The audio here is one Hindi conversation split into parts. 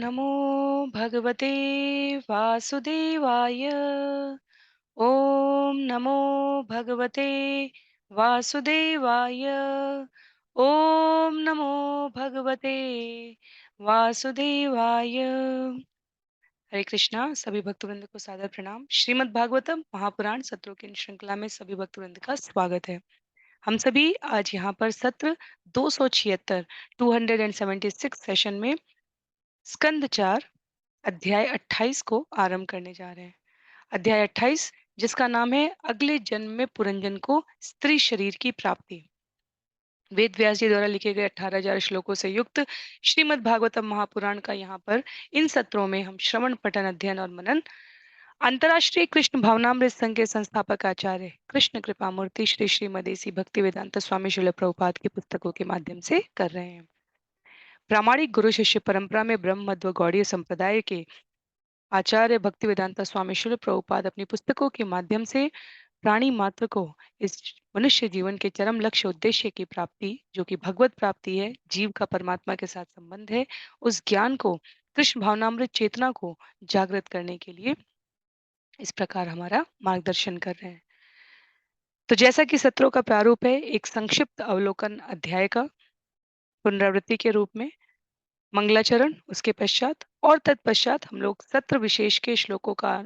नमो भगवते वासुदेवाय। ॐ नमो भगवते वासुदेवाय। ॐ नमो भगवते वासुदेवाय। हरे कृष्णा। सभी भक्तवृंद को सादर प्रणाम। श्रीमद् भागवतम महापुराण सत्रों की इन श्रृंखला में सभी भक्तवृंद का स्वागत है। हम सभी आज यहाँ पर सत्र 276 276 सेशन में स्कंद 4 अध्याय 28 को आरंभ करने जा रहे हैं। अध्याय 28 जिसका नाम है अगले जन्म में पुरंजन को स्त्री शरीर की प्राप्ति। वेद व्यास जी द्वारा लिखे गए 18,000 श्लोकों से युक्त श्रीमद् भागवतम महापुराण का यहाँ पर इन सत्रों में हम श्रवण पठन अध्ययन और मनन अंतर्राष्ट्रीय कृष्ण भावनामृत संघ के संस्थापक आचार्य कृष्ण कृपा मूर्ति श्री श्रीमदेसी भक्ति वेदांत स्वामी श्रील प्रभुपाद की पुस्तकों के माध्यम से कर रहे हैं। प्रामाणिक गुरु शिष्य परंपरा में ब्रह्म मध्व गौड़ीय संप्रदाय के आचार्य भक्ति वेदांता स्वामी श्रील प्रभुपाद अपनी पुस्तकों के माध्यम से प्राणी मात्र को इस मनुष्य जीवन के चरम लक्ष्य उद्देश्य की प्राप्ति जो कि भगवत प्राप्ति है, जीव का परमात्मा के साथ संबंध है, उस ज्ञान को कृष्ण भावनामृत चेतना को जागृत करने के लिए इस प्रकार हमारा मार्गदर्शन कर रहे हैं। तो जैसा कि सत्रों का प्रारूप है, एक संक्षिप्त अवलोकन अध्याय का पुनरावृत्ति के रूप में मंगलाचरण, उसके पश्चात और तत्पश्चात हम लोग सत्र विशेष के श्लोकों का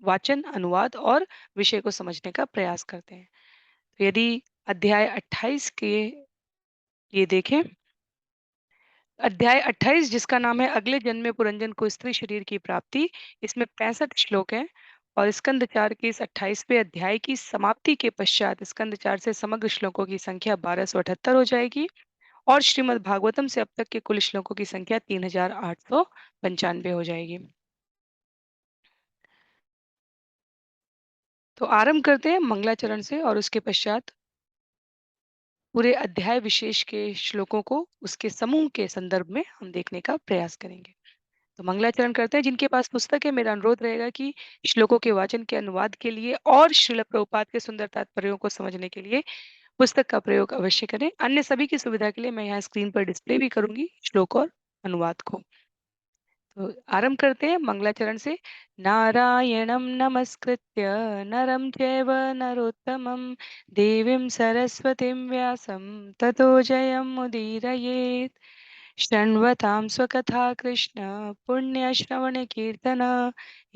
वाचन, अनुवाद और विषय को समझने का प्रयास करते हैं। तो यदि अध्याय 28 के ये देखें, अध्याय 28 जिसका नाम है अगले जन्म में पुरंजन को स्त्री शरीर की प्राप्ति, इसमें 65 श्लोक हैं और स्कंद 4 के इस 28वें अध्याय की समाप्ति के पश्चात स्कंद 4 से समग्र श्लोकों की संख्या 1278 हो जाएगी और श्रीमद् भागवतम से अब तक के कुल श्लोकों की संख्या 3895 हो जाएगी। तो आरंभ करते हैं मंगलाचरण से और उसके पश्चात पूरे अध्याय विशेष के श्लोकों को उसके समूह के संदर्भ में हम देखने का प्रयास करेंगे। तो मंगलाचरण करते हैं। जिनके पास पुस्तक है, मेरा अनुरोध रहेगा कि श्लोकों के वाचन के अनुवाद के लिए और श्रील प्रभुपाद के सुंदर तात्पर्यों को समझने के लिए पुस्तक का प्रयोग अवश्य करें। अन्य सभी की सुविधा के लिए मैं यहाँ स्क्रीन पर डिस्प्ले भी करूंगी श्लोक और अनुवाद को। तो आरंभ करते हैं मंगलाचरण से। नारायणं नमस्कृत्य नरं चैव नरोत्तमं देवीं सरस्वतीं व्यासं ततो जयमुदीरयेत्। शृण्वतां स्वकथा कृष्ण पुण्यश्रवणकीर्तन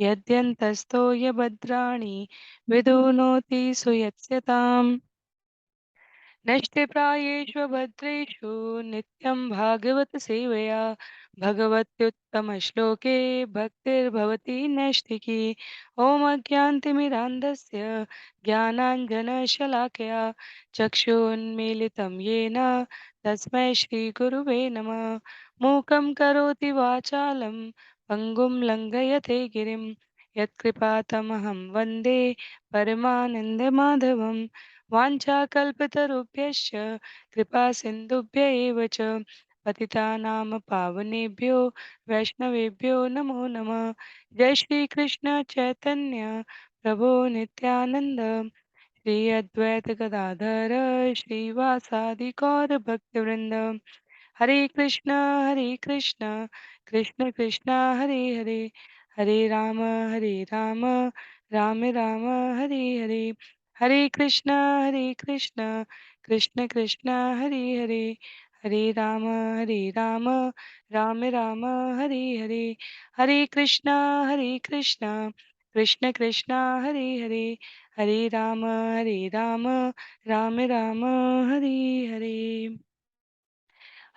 यद्यन्तस्तो यभद्राणि विदुनोति सुयत्स्यताम्। नष्टप्रायेषु भद्रेषु नित्यं भागवत सेवया भगवत्युत्तमश्लोके भक्तिर्भवति नैष्ठिकी। ॐ अज्ञानतिमिरान्धस्य ज्ञानाञ्जनशलाकया चक्षुन्मीलितं येन तस्मै श्रीगुरुवे नमः। मूकं करोति वाचालं पङ्गुं लङ्घयते गिरिं यत्कृपातमहं वन्दे परमानन्दमाधवम्। वाञ्छाकल्पतरुभ्यश्च कृपा सिन्धुभ्य एव च पतितानां पावनेभ्यो वैष्णवेभ्यो नमो नमः। जय श्री कृष्ण चैतन्य प्रभो नित्यानंद श्री अद्वैत गदाधर श्रीवासादि गौर भक्तवृंद। हरे कृष्ण कृष्ण कृष्ण हरे हरे हरे राम राम राम हरे हरे हरे कृष्ण कृष्ण कृष्ण हरे हरे हरे राम राम राम हरे हरे हरे कृष्ण कृष्ण कृष्ण हरे हरे हरे राम राम राम हरे हरे।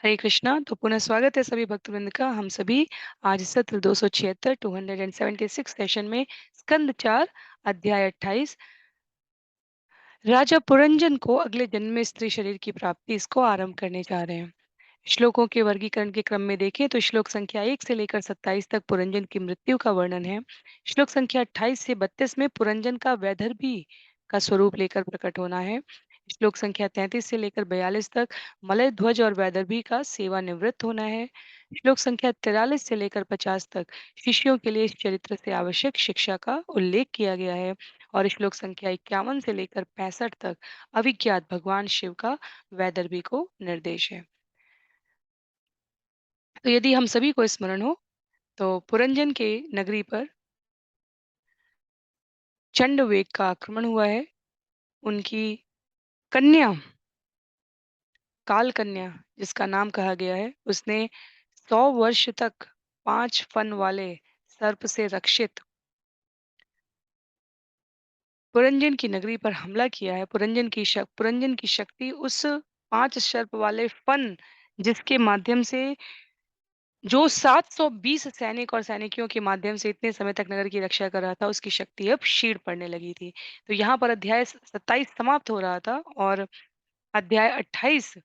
हरे कृष्णा। तो पुनः स्वागत है सभी भक्तवृंद का। हम सभी आज सत्र 276 276 सेशन में स्कंद 4 अध्याय 28 राजा पुरंजन को अगले जन्म में स्त्री शरीर की प्राप्ति इसको आरंभ करने जा रहे हैं। श्लोकों के वर्गीकरण के क्रम में देखें तो श्लोक संख्या 1 से लेकर 27 तक पुरंजन की मृत्यु का वर्णन है। श्लोक संख्या 28 से 32 में पुरंजन का वैदर्भी का स्वरूप लेकर प्रकट होना है। श्लोक संख्या 33 से लेकर 42 तक मलय ध्वज और वैदर्भी का सेवानिवृत्त होना है। श्लोक संख्या 43 से लेकर 50 तक शिष्यों के लिए इस चरित्र से आवश्यक शिक्षा का उल्लेख किया गया है और श्लोक संख्या 51 से लेकर 65 तक अविज्ञात भगवान शिव का वैदर्भी को निर्देश है। तो यदि हम सभी को स्मरण हो तो पुरंजन के नगरी पर चंडवेग का आक्रमण हुआ है। उनकी कन्या, काल कन्या जिसका नाम कहा गया है, उसने 100 वर्ष तक 5 फन वाले सर्प से रक्षित पुरंजन की नगरी पर हमला किया है। पुरंजन की शक्ति उस 5 सर्प वाले फन, जिसके माध्यम से जो 720 सैनिक और सैनिकियों के माध्यम से इतने समय तक नगर की रक्षा कर रहा था, उसकी शक्ति अब क्षीण पड़ने लगी थी। तो यहाँ पर अध्याय 27 समाप्त हो रहा था और अध्याय 28,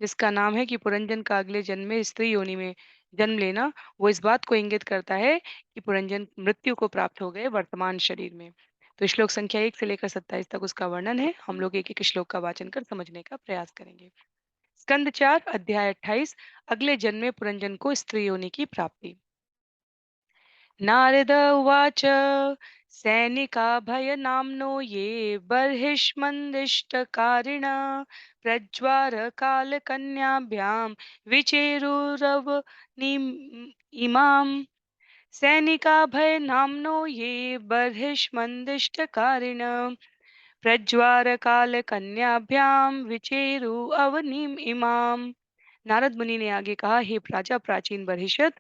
जिसका नाम है कि पुरंजन का अगले जन्म में स्त्री योनि में जन्म लेना, वो इस बात को इंगित करता है कि पुरंजन मृत्यु को प्राप्त हो गए वर्तमान शरीर में। तो श्लोक संख्या 1 से लेकर 27 तक उसका वर्णन है। हम लोग एक-एक श्लोक का वाचन कर समझने का प्रयास करेंगे। स्कंद 4 अध्याय 28, अगले जन्म में पुरंजन को स्त्री योनि की प्राप्ति। नारद उवाच सैनिकाभयनाम्नो ये बर्हिष्मन्दिष्टकारिण प्रज्वारकालकन्याभ्यां विचेरुरवनिम् सैनिकाभयनाम्नो ये बर्हिष्मन्दिष्टकारिण प्रज्वारकालकन्याभ्यां विचेरु अवनिम इमाम। नारद मुनि ने आगे कहा, हे राजा प्राचीन बर्हिषत,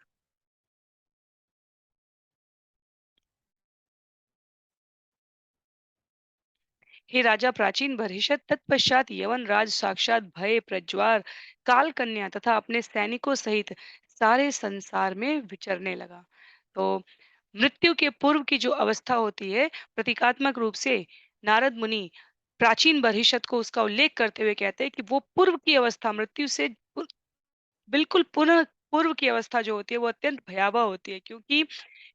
हे राजा प्राचीन बर्हिषत, तत्पश्चात यवन राज साक्षात भय प्रज्वार काल कन्या तथा अपने सैनिकों सहित सारे संसार में विचरने लगा। तो मृत्यु के पूर्व की जो अवस्था होती है, प्रतीकात्मक रूप से नारद मुनि प्राचीन बर्हिषत को उसका उल्लेख करते हुए कहते हैं कि वो पूर्व की अवस्था, मृत्यु से बिल्कुल पुनः पूर्व की अवस्था जो होती है वो अत्यंत भयावह होती है, क्योंकि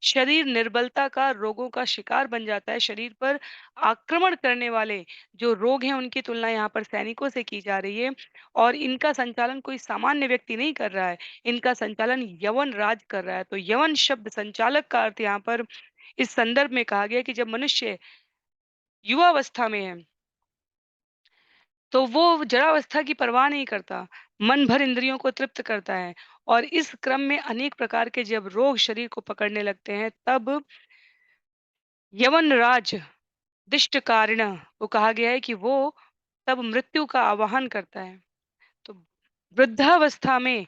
शरीर निर्बलता का, रोगों का शिकार बन जाता है। शरीर पर आक्रमण करने वाले जो रोग हैं उनकी तुलना यहाँ पर सैनिकों से की जा रही है और इनका संचालन कोई सामान्य व्यक्ति नहीं कर रहा है, इनका संचालन यवन राज कर रहा है। तो यवन शब्द संचालक का अर्थ यहाँ पर इस संदर्भ में कहा गया कि जब मनुष्य युवावस्था में है तो वो जड़ावस्था की परवाह नहीं करता, मन भर इंद्रियों को तृप्त करता है और इस क्रम में अनेक प्रकार के जब रोग शरीर को पकड़ने लगते हैं, तब यवनराज दिष्टकारिण को कहा गया है कि वो तब मृत्यु का आवाहन करता है। तो वृद्धावस्था में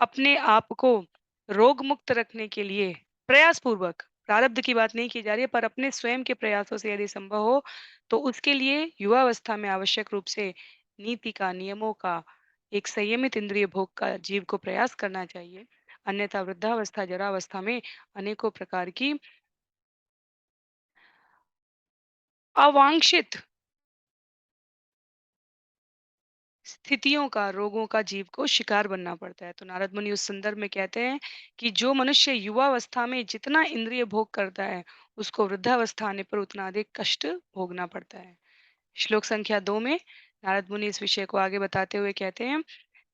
अपने आप को रोग मुक्त रखने के लिए प्रयास पूर्वक, प्रारब्ध की बात नहीं की जा रही है, पर अपने स्वयं के प्रयासों से यदि संभव हो तो उसके लिए युवावस्था में आवश्यक रूप से नीति का, नियमों का, एक संयमित इंद्रिय भोग का जीव को प्रयास करना चाहिए। अन्यथा वृद्धावस्था, जरावस्था में अनेकों प्रकार की अवांछित स्थितियों का, रोगों का जीव को शिकार बनना पड़ता है। तो नारद मुनि उस संदर्भ में कहते हैं कि जो मनुष्य युवावस्था में जितना इंद्रिय भोग करता है, उसको वृद्धावस्था आने पर उतना अधिक कष्ट भोगना पड़ता है। श्लोक संख्या 2 में नारद मुनि इस विषय को आगे बताते हुए कहते हैं,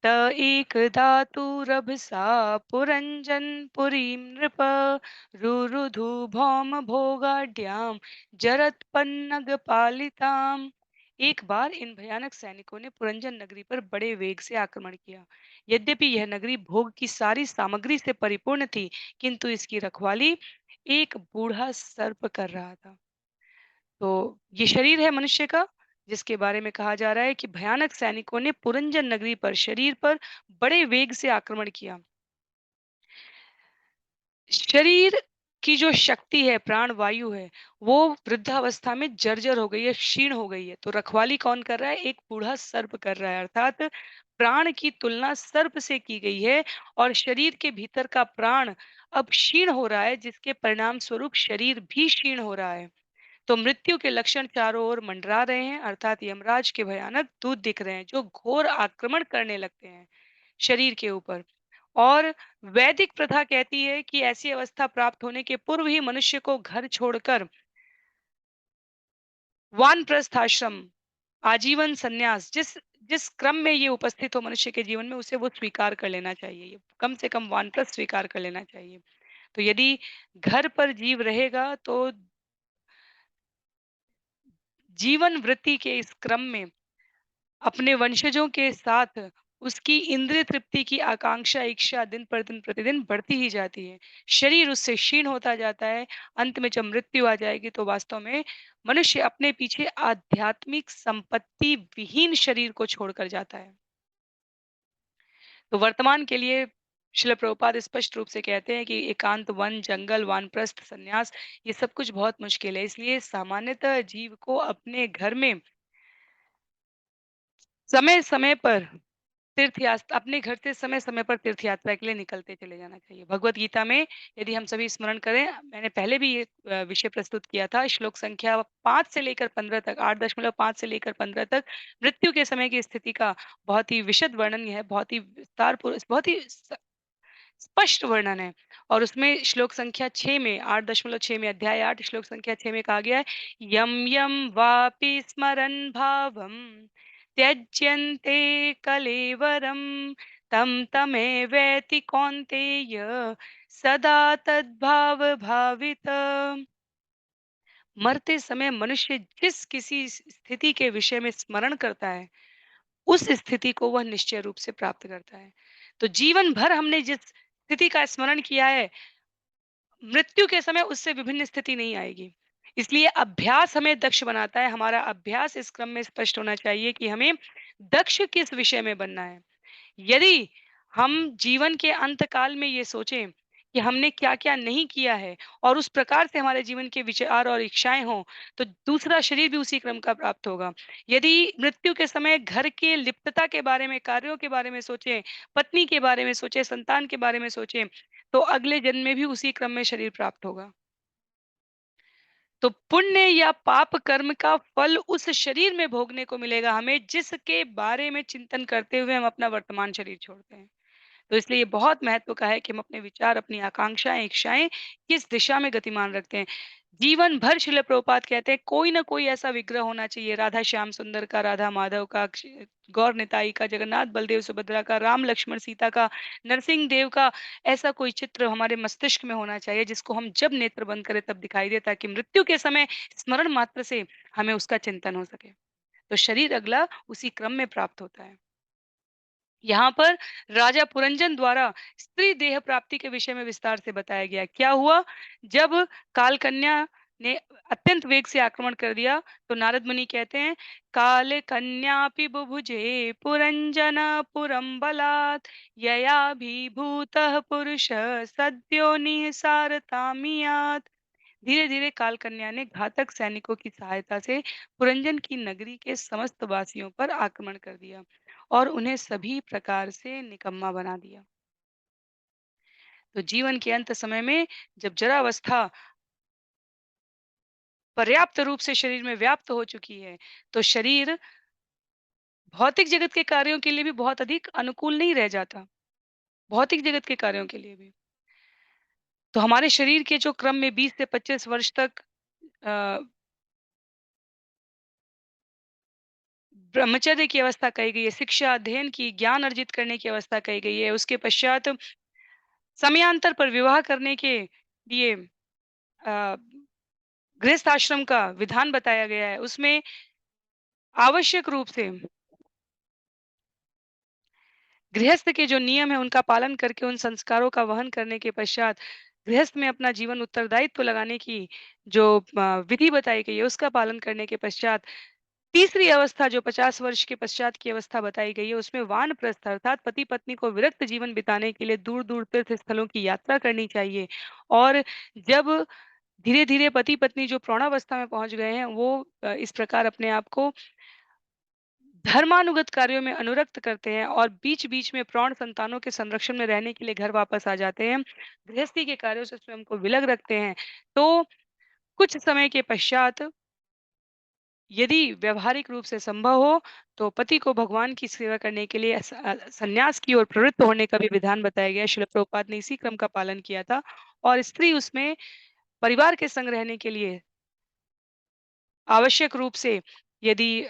त एकधातुरभिसा पुरञ्जन पुरीं नृप रुरुधु भौम भोगाढ्यां जरत्पन्नगपालिताम्। एक बार इन भयानक सैनिकों ने पुरंजन नगरी पर बड़े वेग से आक्रमण किया। यद्यपि यह नगरी भोग की सारी सामग्री से परिपूर्ण थी, किंतु इसकी रखवाली एक बूढ़ा सर्प कर रहा था। तो ये शरीर है मनुष्य का, जिसके बारे में कहा जा रहा है कि भयानक सैनिकों ने पुरंजन नगरी पर, शरीर पर बड़े वेग से आक्रमण किया। शरीर की जो शक्ति है, प्राण वायु है, वो वृद्धावस्था में जर्जर हो गई है, क्षीण हो गई है। तो रखवाली कौन कर रहा है? एक बूढ़ा सर्प कर रहा है। अर्थात प्राण की तुलना सर्प से की गई है और शरीर के भीतर का प्राण अब क्षीण हो रहा है, जिसके परिणाम स्वरूप शरीर भी क्षीण हो रहा है। तो मृत्यु के लक्षण चारों ओर मंडरा रहे हैं, अर्थात यमराज के भयानक दूत दिख रहे हैं जो घोर आक्रमण करने लगते हैं शरीर के ऊपर। और वैदिक प्रथा कहती है कि ऐसी अवस्था प्राप्त होने के पूर्व ही मनुष्य को घर छोड़कर वानप्रस्थ आश्रम, आजीवन संन्यास, जिस जिस क्रम में ये उपस्थित हो मनुष्य के जीवन में, उसे वो स्वीकार कर लेना चाहिए। ये कम से कम वानप्रस्थ स्वीकार कर लेना चाहिए। तो यदि घर पर जीव रहेगा तो जीवन वृत्ति के इस क्रम में अपने वंशजों के साथ उसकी इंद्रिय तृप्ति की आकांक्षा, इच्छा दिन पर दिन प्रतिदिन बढ़ती ही जाती है। शरीर उससे क्षीण होता जाता है। अंत में जब मृत्यु आ जाएगी तो वास्तव में मनुष्य अपने पीछे आध्यात्मिक संपत्ति विहीन शरीर को छोड़कर जाता है। तो वर्तमान के लिए श्रील प्रभुपाद स्पष्ट रूप से कहते हैं कि एकांत वन, जंगल, वानप्रस्थ, संन्यास ये सब कुछ बहुत मुश्किल है। इसलिए सामान्यतः जीव को अपने घर में समय-समय पर अपने घर से समय-समय पर तीर्थ यात्रा के लिए निकलते चले जाना चाहिए। भगवद गीता में यदि हम सभी स्मरण करें, मैंने पहले भी ये विषय प्रस्तुत किया था, श्लोक संख्या 5 से लेकर 15 तक, 8.5 से लेकर 15 तक मृत्यु के समय की स्थिति का बहुत ही विशद वर्णन है, बहुत ही विस्तारपूर्व बहुत ही स्पष्ट वर्णन है। और उसमें श्लोक संख्या 6 में 8.6 में अध्याय 8 श्लोक संख्या 6 में कहा गया है, यम यम वापि स्मरन् भावम त्यज्यन्ते कलेवरम तम तमेवेति कौन्तेय सदा तद्भाव भावित। मरते समय मनुष्य जिस किसी स्थिति के विषय में स्मरण करता है, उस स्थिति को वह निश्चय रूप से प्राप्त करता है। तो जीवन भर हमने जिस स्थिति का स्मरण किया है, मृत्यु के समय उससे विभिन्न स्थिति नहीं आएगी। इसलिए अभ्यास हमें दक्ष बनाता है। हमारा अभ्यास इस क्रम में स्पष्ट होना चाहिए कि हमें दक्ष किस विषय में बनना है। यदि हम जीवन के अंत काल में ये सोचें कि हमने क्या-क्या नहीं किया है और उस प्रकार से हमारे जीवन के विचार और इच्छाएँ हों, तो दूसरा शरीर भी उसी क्रम का प्राप्त होगा। यदि मृत्यु के समय घर के लिप्तता के बारे में, कार्यों के बारे में सोचें, पत्नी के बारे में सोचें, संतान के बारे में सोचें, तो अगले जन्म में भी उसी क्रम में शरीर प्राप्त होगा। तो पुण्य या पाप कर्म का फल उस शरीर में भोगने को मिलेगा हमें, जिसके बारे में चिंतन करते हुए हम अपना वर्तमान शरीर छोड़ते हैं। तो इसलिए ये बहुत महत्व का है कि हम अपने विचार, अपनी आकांक्षाएँ, इच्छाएँ किस दिशा में गतिमान रखते हैं। जीवन भर श्रील प्रभुपाद कहते हैं कोई न कोई ऐसा विग्रह होना चाहिए, राधा श्याम सुंदर का, राधा माधव का, गौर निताई का, जगन्नाथ बलदेव सुभद्रा का, राम लक्ष्मण सीता का, नरसिंह देव का, ऐसा कोई चित्र हमारे मस्तिष्क में होना चाहिए जिसको हम जब नेत्र बंद करें तब दिखाई दे, ताकि मृत्यु के समय स्मरण मात्र से हमें उसका चिंतन हो सके। तो शरीर अगला उसी क्रम में प्राप्त होता है। यहाँ पर राजा पुरंजन द्वारा स्त्री देह प्राप्ति के विषय में विस्तार से बताया गया। क्या हुआ? जब काल कन्या ने अत्यंत वेग से आक्रमण कर दिया, तो नारद मुनि कहते हैं, काल कन्यापि बुभुजे पुरंजन पुरम बलात् ययाभिभूतः पुरुषः सद्यो निःसारतामियात्। धीरे-धीरे काल कन्या ने घातक सैनिकों की सहायता से पुरंजन की नगरी के समस्त वासियों पर आक्रमण कर दिया और उन्हें सभी प्रकार से निकम्मा बना दिया। तो जीवन के अंत समय में जब जरावस्था पर्याप्त रूप से शरीर में व्याप्त हो चुकी है, तो शरीर भौतिक जगत के कार्यों के लिए भी बहुत अधिक अनुकूल नहीं रह जाता, भौतिक जगत के कार्यों के लिए भी। तो हमारे शरीर के जो क्रम में 20 से 25 वर्ष तक अ, ब्रह्मचर्य की अवस्था कही गई है, शिक्षा अध्ययन की, ज्ञान अर्जित करने की अवस्था कही गई है। उसके पश्चात समयांतर पर विवाह करने के लिए गृहस्थ आश्रम का विधान बताया गया है। उसमें आवश्यक रूप से गृहस्थ के जो नियम है उनका पालन करके उन संस्कारों का वहन करने के पश्चात गृहस्थ में अपना जीवन उत्तरदायित्व लगाने की जो विधि बताई गई है उसका पालन करने के पश्चात तीसरी अवस्था जो 50 वर्ष के पश्चात की अवस्था बताई गई है उसमें वानप्रस्थ अर्थात पति पत्नी को विरक्त जीवन बिताने के लिए दूर दूर तीर्थ स्थलों की यात्रा करनी चाहिए। और जब धीरे धीरे पति पत्नी जो प्रौढ़ावस्था में पहुंच गए हैं वो इस प्रकार अपने आप को धर्मानुगत कार्यों में अनुरक्त करते हैं और बीच-बीच में प्रौढ़ संतानों के संरक्षण में रहने के लिए घर वापस आ जाते हैं। गृहस्थी के कार्यों से स्वयं को विलग रखते हैं। तो कुछ समय के पश्चात यदि व्यावहारिक रूप से संभव हो, तो पति को भगवान की सेवा करने के लिए संन्यास की ओर प्रवृत्त होने का भी विधान बताया गया। श्रील प्रभुपाद ने इसी क्रम का पालन किया था और स्त्री उसमें परिवार के संग रहने के लिए आवश्यक रूप से यदि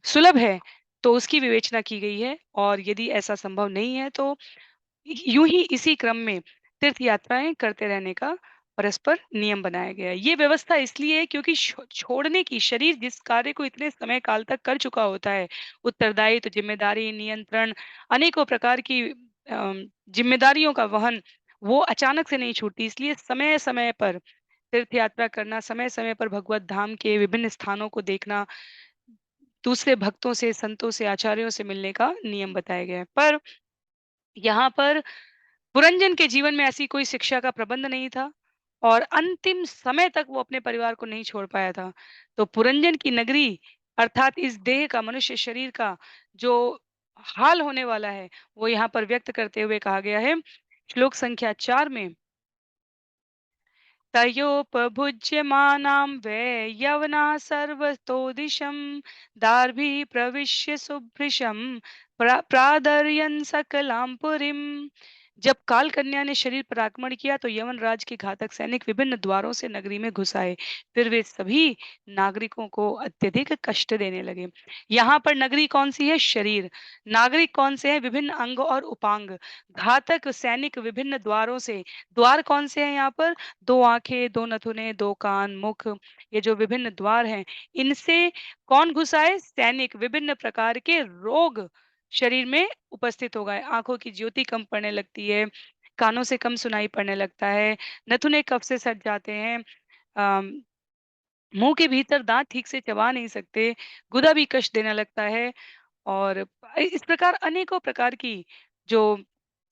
सुलभ है, तो उसकी विवेचना की गई है और यदि ऐसा संभव नहीं है, तो यूँ ही इसी क्रम में तीर्थ यात्राएँ करते रहने का परस्पर नियम बनाया गया है। ये व्यवस्था इसलिए है क्योंकि छोड़ने की शरीर जिस कार्य को इतने समय काल तक कर चुका होता है, उत्तरदायित्व, जिम्मेदारी, नियंत्रण, अनेकों प्रकार की जिम्मेदारियों का वहन, वो अचानक से नहीं छूटती। इसलिए समय-समय पर तीर्थ यात्रा करना, समय-समय पर भगवत धाम के विभिन्न स्थानों को देखना, दूसरे भक्तों से, संतों से, आचार्यों से मिलने का नियम बताया गया है। पर यहाँ पर पुरंजन के जीवन में ऐसी कोई शिक्षा का प्रबंध नहीं था और अंतिम समय तक वो अपने परिवार को नहीं छोड़ पाया था। तो पुरंजन की नगरी अर्थात इस देह का, मनुष्य शरीर का जो हाल होने वाला है, वो यहाँ पर व्यक्त करते हुए कहा गया है, श्लोक संख्या 4 में, तयोपभुज्यमानां वै यवनाः सर्वतो दिशं दार्भिः प्रविश्य सुभृशं प्रादर्यन् सकलां पुरीम्। जब काल कन्या ने शरीर पर आक्रमण किया तो यवन राज के घातक सैनिक विभिन्न द्वारों से नगरी में घुस आए। फिर वे सभी नागरिकों को अत्यधिक कष्ट देने लगे। यहाँ पर नगरी कौन सी है? शरीर। नागरिक कौन से हैं? विभिन्न अंग और उपांग। घातक सैनिक विभिन्न द्वारों से। द्वार कौन से हैं यहाँ पर? 2 आँखें, 2 नथुने, 2 कान, मुख, ये जो विभिन्न द्वार हैं, इनसे कौन घुस आए? सैनिक। विभिन्न प्रकार के रोग शरीर में उपस्थित हो गए। आँखों की ज्योति कम पड़ने लगती है, कानों से कम सुनाई पड़ने लगता है, नथुने कफ से सट जाते हैं, अम, मुँह के भीतर दाँत ठीक से चबा नहीं सकते, गुदा भी कष्ट देने लगता है। और इस प्रकार अनेकों प्रकार की जो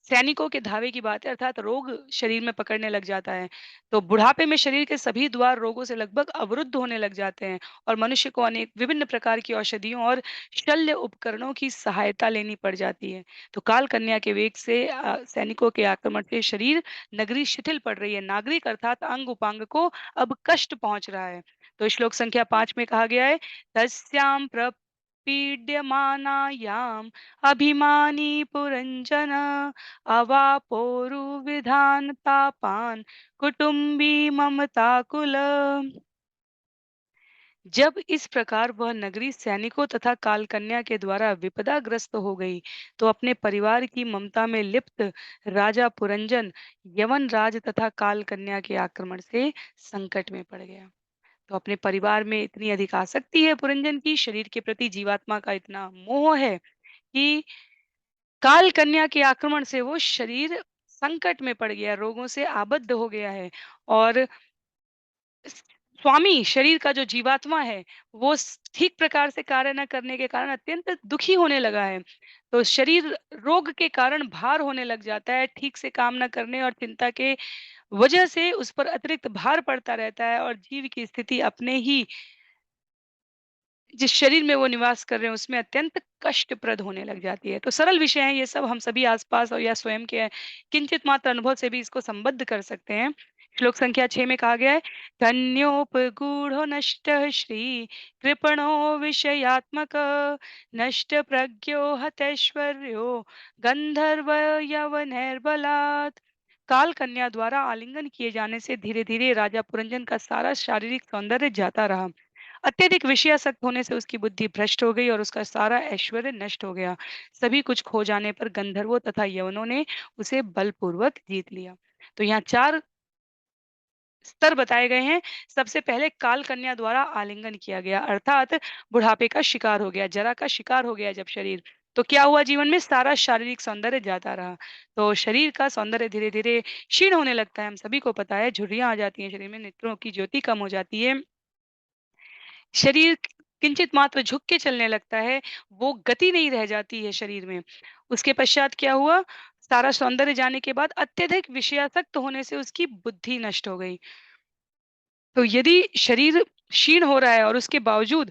सैनिकों के धावे की बात है अर्थात रोग शरीर में पकड़ने लग जाता है। तो बुढ़ापे में शरीर के सभी द्वार रोगों से लगभग अवरुद्ध होने लग जाते हैं और मनुष्य को अनेक विभिन्न प्रकार की औषधियों और शल्य उपकरणों की सहायता लेनी पड़ जाती है। तो काल कन्या के वेग से सैनिकों के आक्रमण से शरीर नगरी शिथिल पड़ रही है। नागरिक अर्थात अंग उपांग को अब कष्ट पहुंच रहा है। तो श्लोक संख्या 5 में कहा गया है, तस्याम पीड्यमानायाम् अभिमानी पुरंजन अवापोरुविधान तापान कुटुंबी ममताकुल। जब इस प्रकार वह नगरी सैनिकों तथा कालकन्या के द्वारा विपदाग्रस्त हो गई, तो अपने परिवार की ममता में लिप्त राजा पुरंजन यवन राज तथा कालकन्या के आक्रमण से संकट में पड़ गया। तो अपने परिवार में इतनी अधिक आसक्ति है पुरंजन की, शरीर के प्रति जीवात्मा का इतना मोह है कि काल कन्या के आक्रमण से वो शरीर संकट में पड़ गया, रोगों से आबद्ध हो गया है और स स्वामी शरीर का जो जीवात्मा है, वो ठीक प्रकार से कार्य न करने के कारण अत्यंत दुखी होने लगा है। तो शरीर रोग के कारण भार होने लग जाता है, ठीक से काम न करने और चिंता के वजह से उस पर अतिरिक्त भार पड़ता रहता है और जीव की स्थिति अपने ही जिस शरीर में वो निवास कर रहे हैं उसमें अत्यंत कष्टप्रद होने लग जाती है। तो सरल विषय हैं ये सब, हम सभी आस-पास और या स्वयं के किंचित मात्र अनुभव से भी इसको संबद्ध कर सकते हैं। श्लोक संख्या 6 में कहा गया है, धन्योपगूढ़ो नष्टः श्री कृपणो विषयात्मक नष्ट प्रज्ञो हतैश्वर्यो गंधर्व यवनैर्बलात्। काल कन्या द्वारा आलिंगन किए जाने से धीरे-धीरे राजा पुरंजन का सारा शारीरिक सौंदर्य जाता रहा। अत्यधिक विषयासक्त होने से उसकी बुद्धि भ्रष्ट हो गई और उसका सारा ऐश्वर्य नष्ट हो गया। सभी कुछ खो जाने पर गंधर्वों तथा यवनों ने उसे बलपूर्वक जीत लिया। तो यहाँ 4 स्तर बताए गए हैं। सबसे पहले काल कन्या द्वारा आलिंगन किया गया अर्थात बुढ़ापे का शिकार हो गया, जरा का शिकार हो गया जब शरीर, तो क्या हुआ जीवन में सारा शारीरिक सौंदर्य जाता रहा। तो शरीर का सौंदर्य धीरे-धीरे क्षीण होने लगता है, हम सभी को पता है, झुर्रियाँ आ जाती हैं शरीर में, नेत्रों की ज्योति कम हो जाती है। शरीर किंचित मात्र झुक के चलने लगता है, वो गति नहीं रह जाती है शरीर में। उसके पश्चात क्या हुआ? सारा सौंदर्य जाने के बाद अत्यधिक विषयासक्त होने से उसकी बुद्धि नष्ट हो गई। तो यदि शरीर क्षीण हो रहा है और उसके बावजूद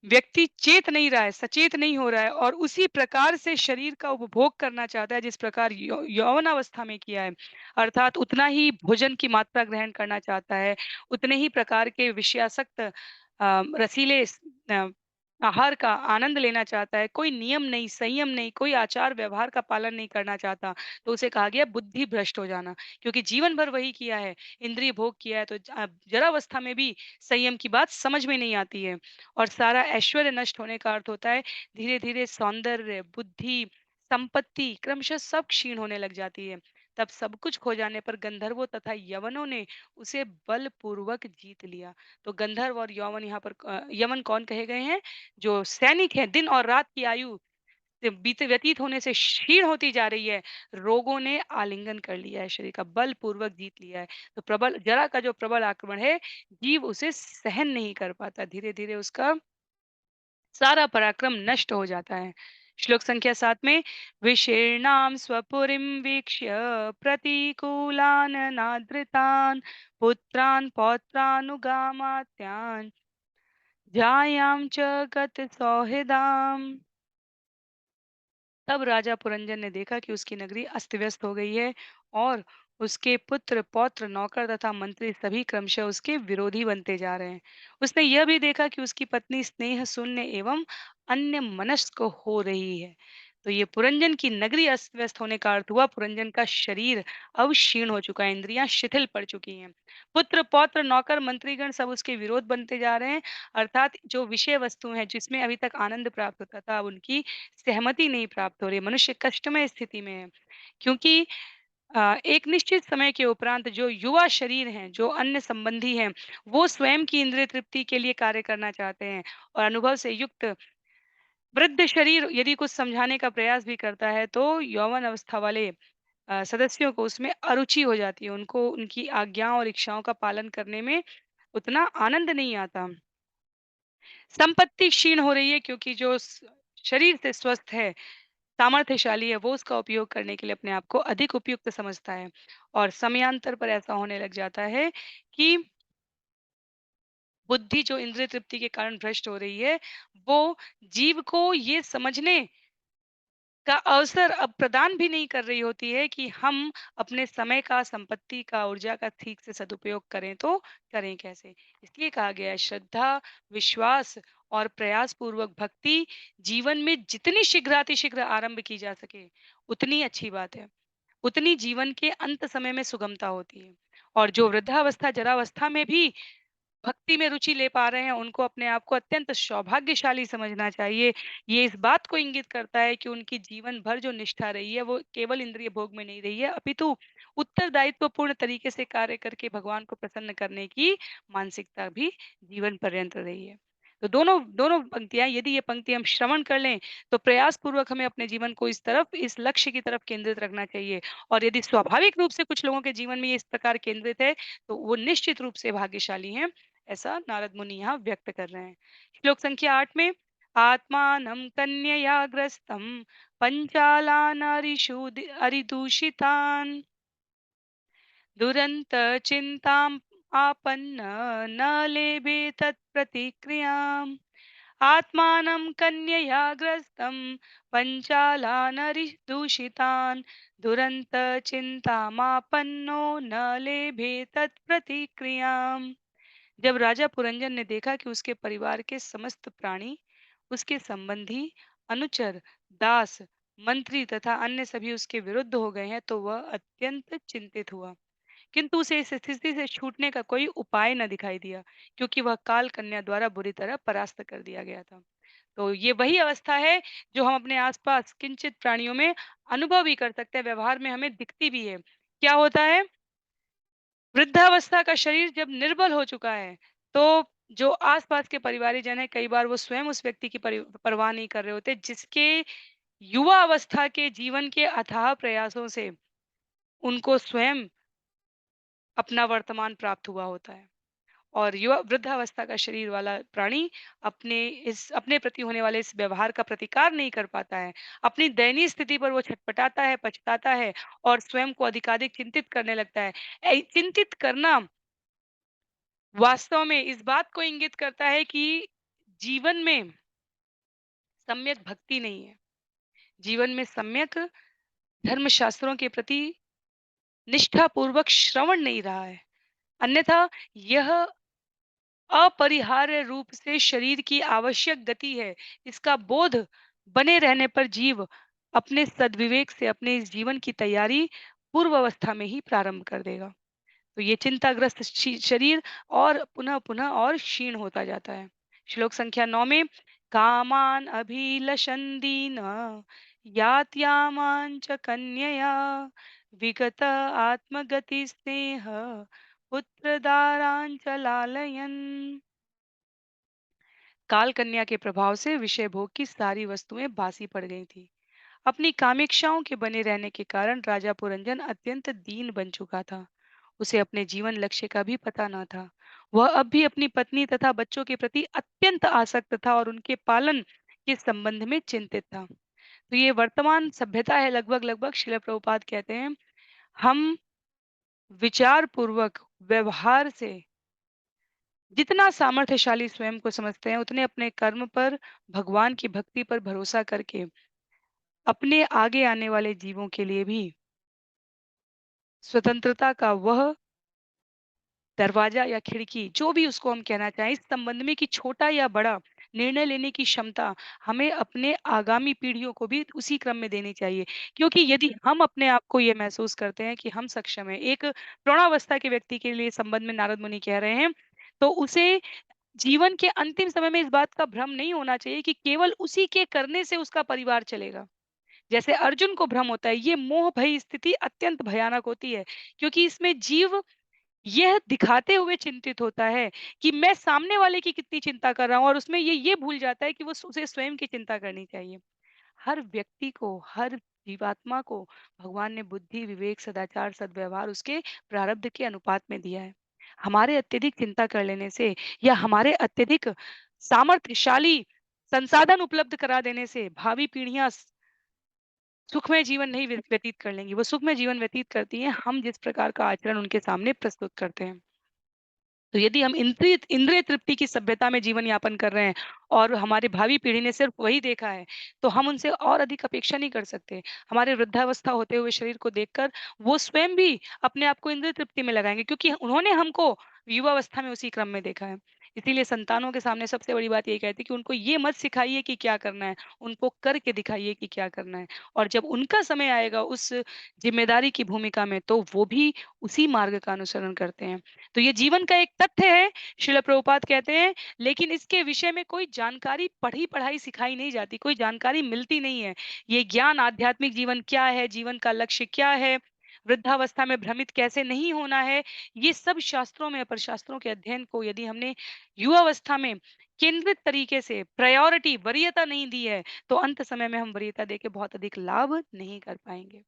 व्यक्ति चेत नहीं रहा है, सचेत नहीं हो रहा है और उसी प्रकार से शरीर का उपभोग करना चाहता है जिस प्रकार यौवनावस्था में किया है, अर्थात उतना ही भोजन की मात्रा ग्रहण करना चाहता है, उतने ही प्रकार के विषयासक्त रसीले आहार का आनंद लेना चाहता है, कोई नियम नहीं, संयम नहीं, कोई आचार व्यवहार का पालन नहीं करना चाहता, तो उसे कहा गया बुद्धि भ्रष्ट हो जाना। क्योंकि जीवन भर वही किया है, इंद्रिय भोग किया है, तो जरावस्था में भी संयम की बात समझ में नहीं आती है। और सारा ऐश्वर्य नष्ट होने का अर्थ होता है धीरे-धीरे सौंदर्य, बुद्धि, संपत्ति क्रमशः सब क्षीण होने लग जाती है। तब सब कुछ खो जाने पर गंधर्वों तथा यवनों ने उसे बलपूर्वक जीत लिया। तो गंधर्व और यौवन यहाँ पर यमन कौन कहे गए हैं? जो सैनिक हैं, दिन और रात की आयु से बीते व्यतीत होने से क्षीण होती जा रही है, रोगों ने आलिंगन कर लिया है, शरीर का बलपूर्वक जीत लिया है। तो प्रबल जरा का जो प्रबल आक्रमण है, जीव उसे सहन नहीं कर पाता। धीरे-धीरे उसका सारा पराक्रम नष्ट हो जाता है। श्लोक संख्या 7 में विशीर्णां स्वपुरीं वीक्ष्य प्रतिकूलान् नादृतान् पुत्रान् पौत्रानुगामात्यान् जायां च गतसौहृदाम्। तब राजा पुरंजन ने देखा कि उसकी नगरी अस्त-व्यस्त हो गई है और उसके पुत्र, पौत्र, नौकर तथा मंत्री सभी क्रमशः उसके विरोधी बनते जा रहे हैं। उसने यह भी देखा कि उसकी पत्नी स्नेह शून्य एवं अन्यमनस्क हो रही है। तो ये पुरंजन की नगरी अस्त-व्यस्त होने का अर्थ हुआ पुरंजन का शरीर अब क्षीण हो चुका है, इंद्रियां शिथिल पड़ चुकी हैं। पुत्र, पौत्र, नौकर, मंत्रीगण सब उसके विरोध बनते जा रहे हैं, अर्थात जो विषय वस्तु है जिसमें अभी तक आनंद प्राप्त होता था, अब उनकी सहमति नहीं प्राप्त हो रही है। मनुष्य कष्टमय स्थिति में है क्योंकि एक निश्चित समय के उपरांत जो युवा शरीर हैं, जो अन्य संबंधी हैं, वो स्वयं की इंद्रिय तृप्ति के लिए कार्य करना चाहते हैं और अनुभव से युक्त वृद्ध शरीर यदि कुछ समझाने का प्रयास भी करता है, तो यौवन अवस्था वाले सदस्यों को उसमें अरुचि हो जाती है। उनको उनकी आज्ञाओं और इच्छाओं का पालन करने में उतना आनंद नहीं आता। संपत्ति क्षीण हो रही है क्योंकि जो शरीर से स्वस्थ है, सामर्थ्यशाली है, वो उसका उपयोग करने के लिए अपने आप को अधिक उपयुक्त समझता है और समयांतर पर ऐसा होने लग जाता है कि बुद्धि जो इंद्रिय तृप्ति के कारण भ्रष्ट हो रही है, वो जीव को ये समझने का अवसर अब प्रदान भी नहीं कर रही होती है कि हम अपने समय का, संपत्ति का, ऊर्जा का ठीक से सदुपयोग करें तो करें कैसे? इसलिए कहा गया है श्रद्धा, विश्वास और प्रयास पूर्वक भक्ति जीवन में जितनी शीघ्रातिशीघ्र आरंभ की जा सके, उतनी अच्छी बात है। उतनी जीवन के अंत समय में सुगमता होती है। और जो वृद्धावस्था, जरावस्था में भी भक्ति में रुचि ले पा रहे हैं, उनको अपने आप को अत्यंत सौभाग्यशाली समझना चाहिए। ये इस बात को इंगित करता है कि उनकी जीवन भर जो निष्ठा रही है, वो केवल इंद्रिय भोग में नहीं रही है, अपितु उत्तरदायित्वपूर्ण तरीके से कार्य करके भगवान को प्रसन्न करने की मानसिकता भी जीवन पर्यंत रही है। तो दोनों दोनों पंक्तियाँ यदि ये पंक्ति हम श्रवण कर लें, तो प्रयास पूर्वक हमें अपने जीवन को इस तरफ, इस लक्ष्य की तरफ केंद्रित रखना चाहिए। और यदि स्वाभाविक रूप से कुछ लोगों के जीवन में ये इस प्रकार केंद्रित है, तो वो निश्चित रूप से भाग्यशाली हैं। ऐसा नारद मुनि यहाँ व्यक्त कर रहे हैं। श्लोक संख्या 8 में आत्मानं कन्यया ग्रस्तं पंचालान अरिदूषितान् दुरंत चिंताम आपन्न न लेभे तत्प्रतिक्रियाम् आत्मानं कन्यया ग्रस्तं पंचालानरिदूषितान् दुरंत चिंतामापन्नो न लेभे तत्प्रतिक्रियाम्। जब राजा पुरंजन ने देखा कि उसके परिवार के समस्त प्राणी, उसके संबंधी, अनुचर, दास, मंत्री तथा अन्य सभी उसके विरुद्ध हो गए हैं, तो वह अत्यंत चिंतित हुआ। किंतु उसे इस स्थिति से छूटने का कोई उपाय न दिखाई दिया, क्योंकि वह काल कन्या द्वारा बुरी तरह परास्त कर दिया गया था। तो ये वही अवस्था है जो हम अपने आसपास किंचित प्राणियों में अनुभव भी कर सकते हैं, व्यवहार में हमें दिखती भी है। क्या होता है? वृद्धावस्था का शरीर जब निर्बल हो चुका है, तो जो आस-पास के परिवारीजन हैं, कई बार वो स्वयं उस व्यक्ति की परवाह नहीं कर रहे होते, जिसके युवा अवस्था के जीवन के अथाह प्रयासों से उनको स्वयं अपना वर्तमान प्राप्त हुआ होता है। और युवा वृद्धावस्था का शरीर वाला प्राणी अपने प्रति होने वाले इस व्यवहार का प्रतिकार नहीं कर पाता है। अपनी दयनीय स्थिति पर वो छटपटाता है, पछताता है और स्वयं को अधिकाधिक चिंतित करने लगता है। चिंतित करना वास्तव में इस बात को इंगित करता है कि जीवन में सम्यक भक्ति नहीं है। जीवन में सम्यक धर्म शास्त्रों के प्रति निष्ठापूर्वक श्रवण नहीं रहा है। अन्यथा यह अपरिहार्य रूप से शरीर की आवश्यक गति है। इसका बोध बने रहने पर जीव अपने सद्विवेक से अपने इस जीवन की तैयारी पूर्व अवस्था में ही प्रारंभ कर देगा। तो ये चिंताग्रस्त शरीर और पुनः-पुनः और क्षीण होता जाता है। श्लोक संख्या 9 में कामान अभिलषन् दीन यात्यामां च कन्यया विगत आत्मगति स्नेह पुत्रदारांचलालयन्। काल कन्या के प्रभाव से विषय भोग की सारी वस्तुएं बासी पड़ गई थी। अपनी कामेक्षाओं के बने रहने के कारण राजा पुरंजन अत्यंत दीन बन चुका था। उसे अपने जीवन लक्ष्य का भी पता न था। वह अब भी अपनी पत्नी तथा बच्चों के प्रति अत्यंत आसक्त था और उनके पालन के संबंध में चिंतित था। तो ये वर्तमान सभ्यता है, लगभग लगभग शिला प्रभुपाद कहते हैं, हम विचार पूर्वक व्यवहार से जितना सामर्थ्यशाली स्वयं को समझते हैं, उतने अपने कर्म पर, भगवान की भक्ति पर भरोसा करके अपने आगे आने वाले जीवों के लिए भी स्वतंत्रता का वह दरवाजा या खिड़की, जो भी उसको हम कहना चाहें, इस संबंध में कि छोटा या बड़ा निर्णय लेने की क्षमता हमें अपने आगामी पीढ़ियों को भी उसी क्रम में देनी चाहिए। क्योंकि यदि हम अपने आप को ये महसूस करते हैं कि हम सक्षम हैं, एक प्रौढ़ावस्था के व्यक्ति के लिए संबंध में नारद मुनि कह रहे हैं, तो उसे जीवन के अंतिम समय में इस बात का भ्रम नहीं होना चाहिए कि केवल उसी के करने से उसका परिवार चलेगा। जैसे अर्जुन को भ्रम होता है, ये मोह भय स्थिति अत्यंत भयानक होती है, क्योंकि इसमें जीव यह दिखाते हुए चिंतित होता है कि मैं सामने वाले की कितनी चिंता कर रहा हूँ, और उसमें ये भूल जाता है कि वो उसे स्वयं की चिंता करनी चाहिए। हर व्यक्ति को, हर जीवात्मा को भगवान ने बुद्धि, विवेक, सदाचार, सद्व्यवहार उसके प्रारब्ध के अनुपात में दिया है। हमारे अत्यधिक चिंता कर लेने से या हमारे अत्यधिक सामर्थ्यशाली संसाधन उपलब्ध करा देने से भावी पीढ़ियां सुखमय जीवन नहीं व्यतीत कर लेंगी। वो सुखमय जीवन व्यतीत करती हैं, हम जिस प्रकार का आचरण उनके सामने प्रस्तुत करते हैं। तो यदि हम इंद्रिय इंद्रिय तृप्ति की सभ्यता में जीवन यापन कर रहे हैं और हमारे भावी पीढ़ी ने सिर्फ वही देखा है, तो हम उनसे और अधिक अपेक्षा नहीं कर सकते। हमारे वृद्धावस्था होते हुए शरीर को देखकर वो स्वयं भी अपने आप को इंद्रिय तृप्ति में लगाएंगे, क्योंकि उन्होंने हमको युवावस्था में उसी क्रम में देखा है। इसीलिए संतानों के सामने सबसे बड़ी बात यही कहती है कि उनको ये मत सिखाइए कि क्या करना है, उनको करके दिखाइए कि क्या करना है। और जब उनका समय आएगा उस जिम्मेदारी की भूमिका में, तो वो भी उसी मार्ग का अनुसरण करते हैं। तो ये जीवन का एक तथ्य है, श्रील प्रभुपाद कहते हैं, लेकिन इसके विषय में कोई जानकारी पढ़ी-पढ़ाई सिखाई नहीं जाती, कोई जानकारी मिलती नहीं है। ये ज्ञान आध्यात्मिक जीवन क्या है, जीवन का लक्ष्य क्या है, वृद्धावस्था में भ्रमित कैसे नहीं होना है, ये सब शास्त्रों में, पर शास्त्रों के अध्ययन को यदि हमने युवावस्था में केंद्रित तरीके से प्रायोरिटी, वरीयता नहीं दी है, तो अंत समय में हम वरीयता देके बहुत अधिक लाभ नहीं कर पाएँगे।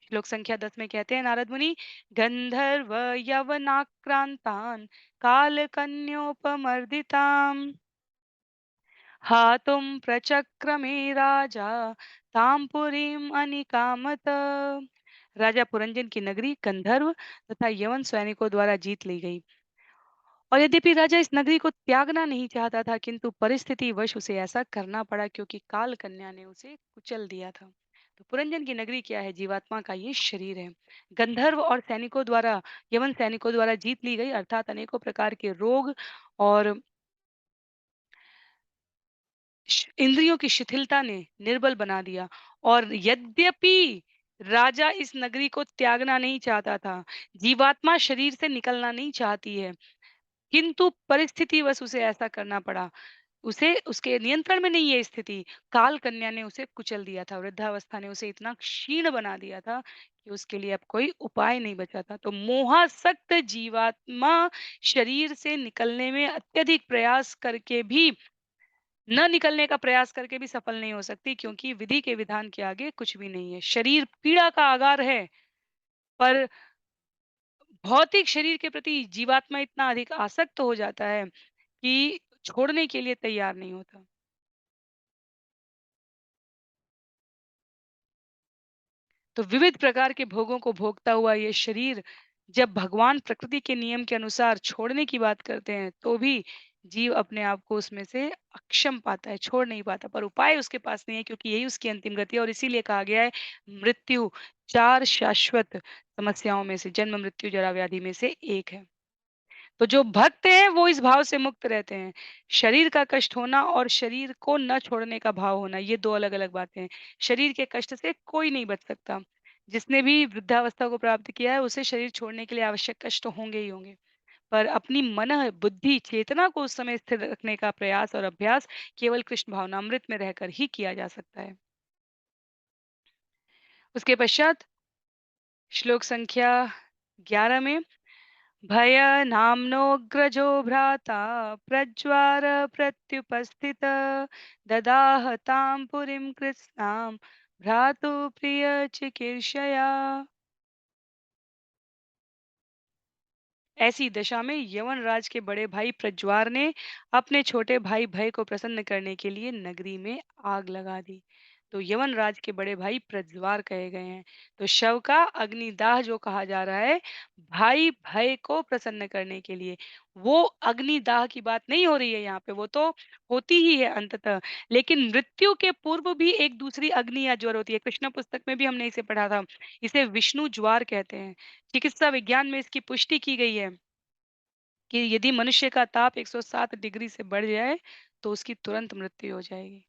श्लोक संख्या 10 में कहते हैं नारद मुनि, गंधर्व यवनाक्रांतान काल कन्योपमर्दिताम हातुम प्रचक्रमे राजा तामपुरीम अनिकामत। राजा पुरंजन की नगरी गंधर्व तथा यवन सैनिकों द्वारा जीत ली गई, और यद्यपि राजा इस नगरी को त्यागना नहीं चाहता था, किंतु परिस्थिति वश उसे ऐसा करना पड़ा, क्योंकि काल कन्या ने उसे कुचल दिया था। तो पुरंजन की नगरी क्या है? जीवात्मा का ये शरीर है। गंधर्व और सैनिकों द्वारा, यवन सैनिकों द्वारा जीत ली गई, अर्थात अनेकों प्रकार के रोग और इंद्रियों की शिथिलता ने निर्बल बना दिया। और यद्यपि राजा इस नगरी को त्यागना नहीं चाहता था, जीवात्मा शरीर से निकलना नहीं चाहती है, किंतु परिस्थितिवश उसे ऐसा करना पड़ा। उसे उसके नियंत्रण में नहीं है स्थिति। काल कन्या ने उसे कुचल दिया था, वृद्धावस्था ने उसे इतना क्षीण बना दिया था कि उसके लिए अब कोई उपाय नहीं बचा था। तो मोहासक्त जीवात्मा शरीर से निकलने में अत्यधिक प्रयास करके भी, न निकलने का प्रयास करके भी सफल नहीं हो सकती, क्योंकि विधि के विधान के आगे कुछ भी नहीं है। शरीर पीड़ा का आगार है, पर भौतिक शरीर के प्रति जीवात्मा इतना अधिक आसक्त हो जाता है कि छोड़ने के लिए तैयार नहीं होता। तो विविध प्रकार के भोगों को भोगता हुआ ये शरीर जब भगवान प्रकृति के नियम के अनुसार छोड़ने की बात करते हैं, तो भी जीव अपने आप को उसमें से अक्षम पाता है, छोड़ नहीं पाता, पर उपाय उसके पास नहीं है, क्योंकि यही उसकी अंतिम गति है। और इसीलिए कहा गया है, मृत्यु चार शाश्वत समस्याओं में से, जन्म मृत्यु जरा व्याधि में से एक है। तो जो भक्त हैं वो इस भाव से मुक्त रहते हैं। शरीर का कष्ट होना और शरीर को न छोड़ने का भाव होना, ये 2 अलग-अलग बातें हैं। शरीर के कष्ट से कोई नहीं बच सकता। जिसने भी वृद्धावस्था को प्राप्त किया है, उसे शरीर छोड़ने के लिए आवश्यक कष्ट तो होंगे ही होंगे। पर अपनी मनः, बुद्धि, चेतना को उस समय स्थिर रखने का प्रयास और अभ्यास केवल कृष्ण भावनामृत में रहकर ही किया जा सकता है। उसके पश्चात श्लोक संख्या 11 में भयनाम्नोऽग्रजो भ्राता प्रज्वार प्रत्युपस्थित ददाह तां पुरीं कृत्स्नां भ्रातुप्रियचिकीर्षया। ऐसी दशा में यवन राज के बड़े भाई प्रज्वार ने अपने छोटे भाई भय को प्रसन्न करने के लिए नगरी में आग लगा दी। तो यवन राज के बड़े भाई प्रज्वार कहे गए हैं। तो शव का अग्निदाह जो कहा जा रहा है, भाई भय को प्रसन्न करने के लिए, वो अग्निदाह की बात नहीं हो रही है यहाँ पे, वो तो होती ही है अंततः। लेकिन मृत्यु के पूर्व भी एक दूसरी अग्नि या ज्वर होती है। कृष्ण पुस्तक में भी हमने इसे पढ़ा था। इसे विष्णु ज्वार कहते हैं। चिकित्सा विज्ञान में इसकी पुष्टि की गई है कि यदि मनुष्य का ताप 107 डिग्री से बढ़ जाए तो उसकी तुरंत मृत्यु हो जाएगी।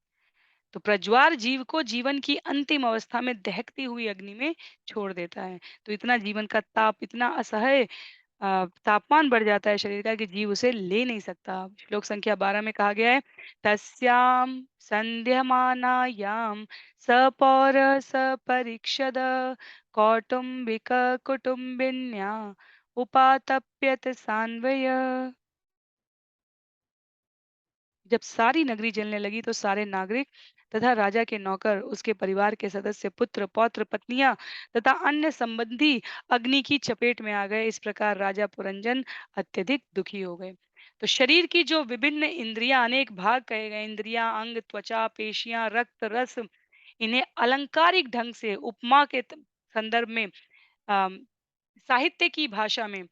तो प्रज्वार जीव को जीवन की अंतिम अवस्था में दहकती हुई अग्नि में छोड़ देता है। तो इतना जीवन का ताप, इतना असह्य तापमान बढ़ जाता है शरीर का कि जीव उसे ले नहीं सकता। श्लोक संख्या 12 में कहा गया है, तस्याम संध्यमानायाम सपौर सपरीक्षद कौटुंबिक कुटुंबिन्या उपातप्यत सान्वय। जब सारी नगरी जलने लगी तो सारे नागरिक तथा राजा के नौकर, उसके परिवार के सदस्य, पुत्र, पौत्र, पत्नियां तथा अन्य संबंधी अग्नि की चपेट में आ गए। इस प्रकार राजा पुरंजन अत्यधिक दुखी हो गए। तो शरीर की जो विभिन्न इंद्रियां, अनेक भाग कहे गए, इंद्रियां, अंग, त्वचा, पेशियां, रक्त, रस, इन्हें अलंकारिक ढंग से उपमा के संदर्भ में, अम, साहित्य की भाषा में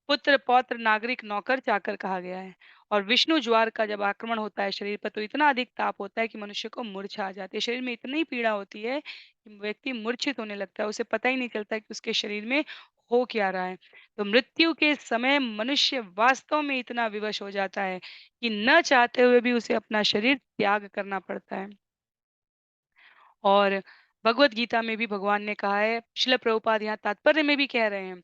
पुत्र, पौत्र, नागरिक, नौकर, चाकर कहा गया है। और विष्णु ज्वार का जब आक्रमण होता है शरीर पर तो इतना अधिक ताप होता है कि मनुष्य को मूर्छा आ जाती है। शरीर में इतनी पीड़ा होती है कि व्यक्ति मूर्छित होने लगता है। उसे पता ही नहीं चलता कि उसके शरीर में हो क्या रहा है। तो मृत्यु के समय मनुष्य वास्तव में इतना विवश हो जाता है कि न चाहते हुए भी उसे अपना शरीर त्याग करना पड़ता है। और भगवत गीता में भी भगवान ने कहा है, श्रील प्रभुपाद यहाँ तात्पर्य में भी कह रहे हैं,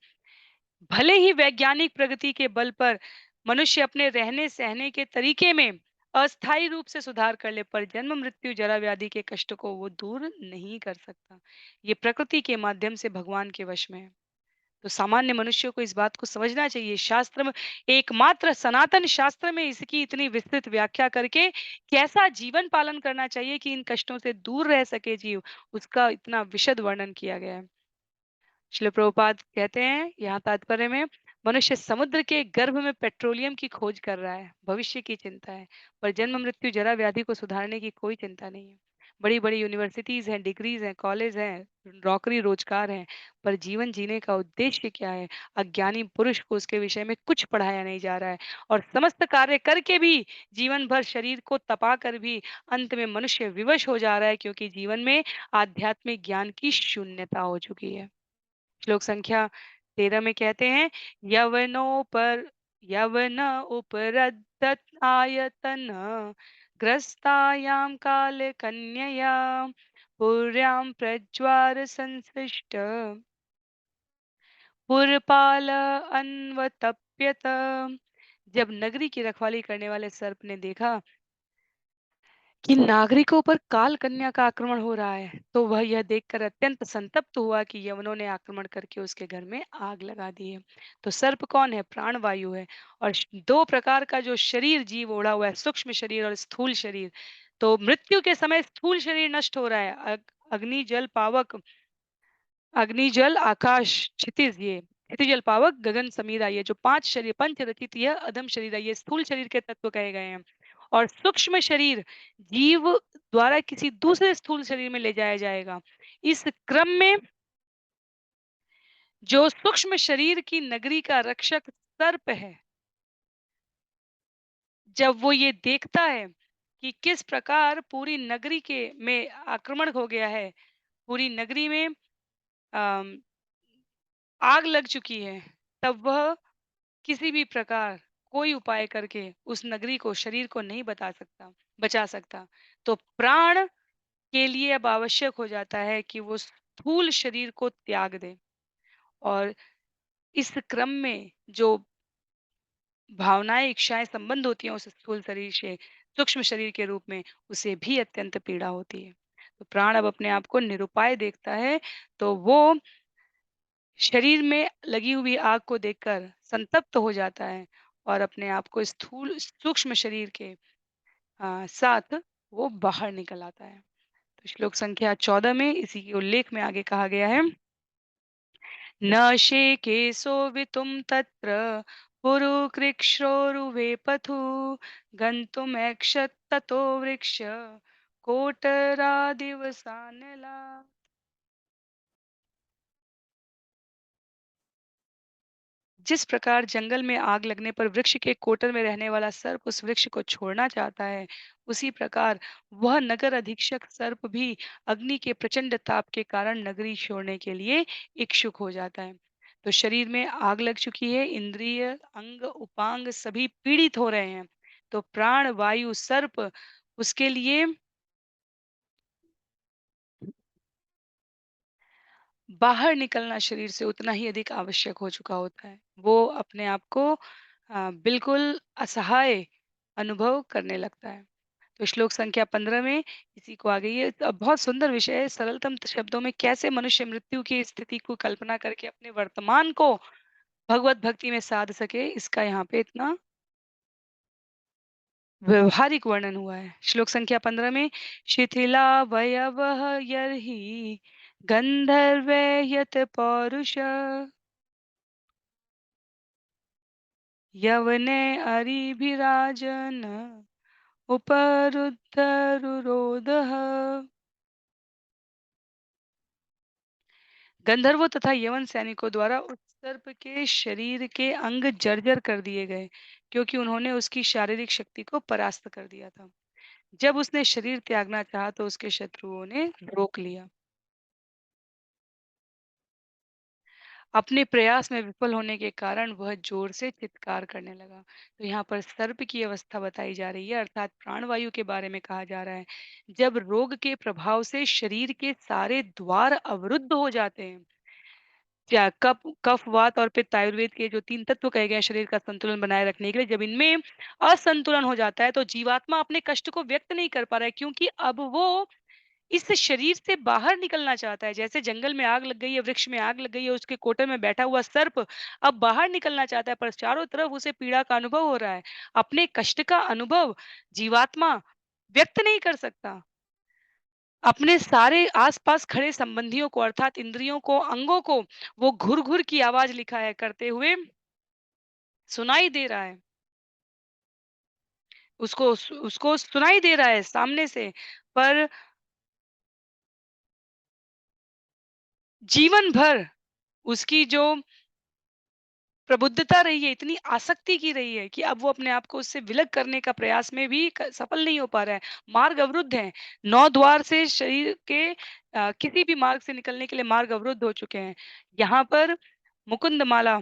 भले ही वैज्ञानिक प्रगति के बल पर मनुष्य अपने रहने सहने के तरीके में अस्थायी रूप से सुधार कर ले, पर जन्म मृत्यु जरा व्याधि के कष्ट को वो दूर नहीं कर सकता। ये प्रकृति के माध्यम से भगवान के वश में है। तो सामान्य मनुष्य को इस बात को समझना चाहिए। शास्त्र में, एकमात्र सनातन शास्त्र में इसकी इतनी विस्तृत व्याख्या करके कैसा जीवन पालन करना चाहिए कि इन कष्टों से दूर रह सके जीव, उसका इतना विशद वर्णन किया गया है। श्रील प्रभुपाद कहते हैं यहाँ तात्पर्य में, मनुष्य समुद्र के गर्भ में पेट्रोलियम की खोज कर रहा है, भविष्य की चिंता है, पर जन्म मृत्यु जरा व्याधि को सुधारने की कोई चिंता नहीं है। बड़ी बड़ी यूनिवर्सिटीज हैं, डिग्रीज हैं, कॉलेज हैं, नौकरी रोजगार हैं, पर जीवन जीने का उद्देश्य क्या है? अज्ञानी पुरुष को उसके विषय में कुछ पढ़ाया नहीं जा रहा है। और समस्त कार्य करके भी, जीवन भर शरीर को तपा कर भी अंत में मनुष्य विवश हो जा रहा है, क्योंकि जीवन में आध्यात्मिक ज्ञान की शून्यता हो चुकी है। श्लोक संख्या 13 में कहते हैं, यवनोपर यवन उपरद्दत आयतन ग्रस्तायाम काल कन्यया पुर्याम प्रज्वार संसृष्ट पुरपाल अन्वतप्यत। जब नगरी की रखवाली करने वाले सर्प ने देखा कि नागरिकों पर काल कन्या का आक्रमण हो रहा है तो वह यह देखकर अत्यंत संतप्त हुआ कि यवनों ने आक्रमण करके उसके घर में आग लगा दी है। तो सर्प कौन है? प्राणवायु है। और दो प्रकार का जो शरीर जीव ओढ़ा हुआ है, सूक्ष्म शरीर और स्थूल शरीर। तो मृत्यु के समय स्थूल शरीर नष्ट हो रहा है। अग्नि जल पावक, अग्नि जल आकाश क्षितिज, ये क्षितिज जल पावक गगन समीरा, ये जो पांच शरीर, पंच रचित यह अधम शरीर है, ये स्थूल शरीर के तत्व कहे गए हैं। और सूक्ष्म शरीर जीव द्वारा किसी दूसरे स्थूल शरीर में ले जाया जाएगा। इस क्रम में जो सूक्ष्म शरीर की नगरी का रक्षक सर्प है, जब वो ये देखता है कि किस प्रकार पूरी नगरी के में आक्रमण हो गया है, पूरी नगरी में अम, आग लग चुकी है, तब वह किसी भी प्रकार कोई उपाय करके उस नगरी को, शरीर को नहीं बचा सकता। तो प्राण के लिए अब आवश्यक हो जाता है कि वो स्थूल शरीर को त्याग दे। और इस क्रम में जो भावनाएं, इच्छाएं, संबंध होती हैं उस स्थूल शरीर से सूक्ष्म शरीर के रूप में, उसे भी अत्यंत पीड़ा होती है। तो प्राण अब अपने आप को निरुपाय देखता है। तो वो शरीर में लगी हुई आग को देखकर संतप्त हो जाता है और अपने आप को स्थूल सूक्ष्म शरीर के साथ वो बाहर निकल आता है। तो श्लोक संख्या 14 में इसी के उल्लेख में आगे कहा गया है, न शेके सोवितुम तत्र पुरु कृक्षोरुवे पथु गन्तुमैक्षत ततो वृक्ष कोटरादिवसानला। जिस प्रकार जंगल में आग लगने पर वृक्ष के कोटर में रहने वाला सर्प उस वृक्ष को छोड़ना चाहता है, उसी प्रकार वह नगर अधीक्षक सर्प भी अग्नि के प्रचंड ताप के कारण नगरी छोड़ने के लिए इच्छुक हो जाता है। तो शरीर में आग लग चुकी है, इंद्रिय, अंग, उपांग सभी पीड़ित हो रहे हैं। तो प्राण वायु सर्प उसके लिए बाहर निकलना शरीर से उतना ही अधिक आवश्यक हो चुका होता है। वो अपने आप को बिल्कुल असहाय अनुभव करने लगता है। तो श्लोक संख्या 15 में इसी को आगे ये बहुत सुंदर विषय है, सरलतम शब्दों में कैसे मनुष्य मृत्यु की स्थिति को कल्पना करके अपने वर्तमान को भगवत भक्ति में साध सके, इसका यहाँ पे इतना व्यवहारिक वर्णन हुआ है। श्लोक संख्या 15 में शिथिलावयवः यर्हि गन्धर्वैर्यत् पौरुष यवने अरिभिराजन् उपरुद्धरुरोधः। गंधर्वों तथा यवन सैनिकों द्वारा उस सर्प के शरीर के अंग जर्जर कर दिए गए, क्योंकि उन्होंने उसकी शारीरिक शक्ति को परास्त कर दिया था। जब उसने शरीर त्यागना चाहा तो उसके शत्रुओं ने रोक लिया। अपने प्रयास में विफल होने के कारण वह जोर से चित्कार करने लगा। तो यहाँ पर सर्प की अवस्था बताई जा रही है, अर्थात प्राणवायु के बारे में कहा जा रहा है। जब रोग के प्रभाव से शरीर के सारे द्वार अवरुद्ध हो जाते हैं, क्या कफ, वात और पित्त आयुर्वेद के जो 3 तत्व कहे गए हैं शरीर का संतुलन बनाए रखने के लिए, जब इनमें असंतुलन हो जाता है तो जीवात्मा अपने कष्ट को व्यक्त नहीं कर पा रहा है, क्योंकि अब वो इस शरीर से बाहर निकलना चाहता है। जैसे जंगल में आग लग गई है, वृक्ष में आग लग गई है, उसके कोटे में बैठा हुआ सर्प अब बाहर निकलना चाहता है, पर चारों तरफ उसे पीड़ा का अनुभव हो रहा है। अपने कष्ट का अनुभव जीवात्मा व्यक्त नहीं कर सकता। अपने सारे आस-पास खड़े संबंधियों को अर्थात इंद्रियों को, अंगों को वो घुर-घुर की आवाज़ लिखा है करते हुए सुनाई दे रहा है। उसको सुनाई दे रहा है सामने से, पर जीवन भर उसकी जो प्रबुद्धता रही है, इतनी आसक्ति की रही है कि अब वो अपने आप को उससे विलग करने का प्रयास में भी सफल नहीं हो पा रहा है। मार्ग अवरुद्ध है। 9 द्वार से शरीर के किसी भी मार्ग से निकलने के लिए मार्ग अवरुद्ध हो चुके हैं। यहाँ पर मुकुंदमाला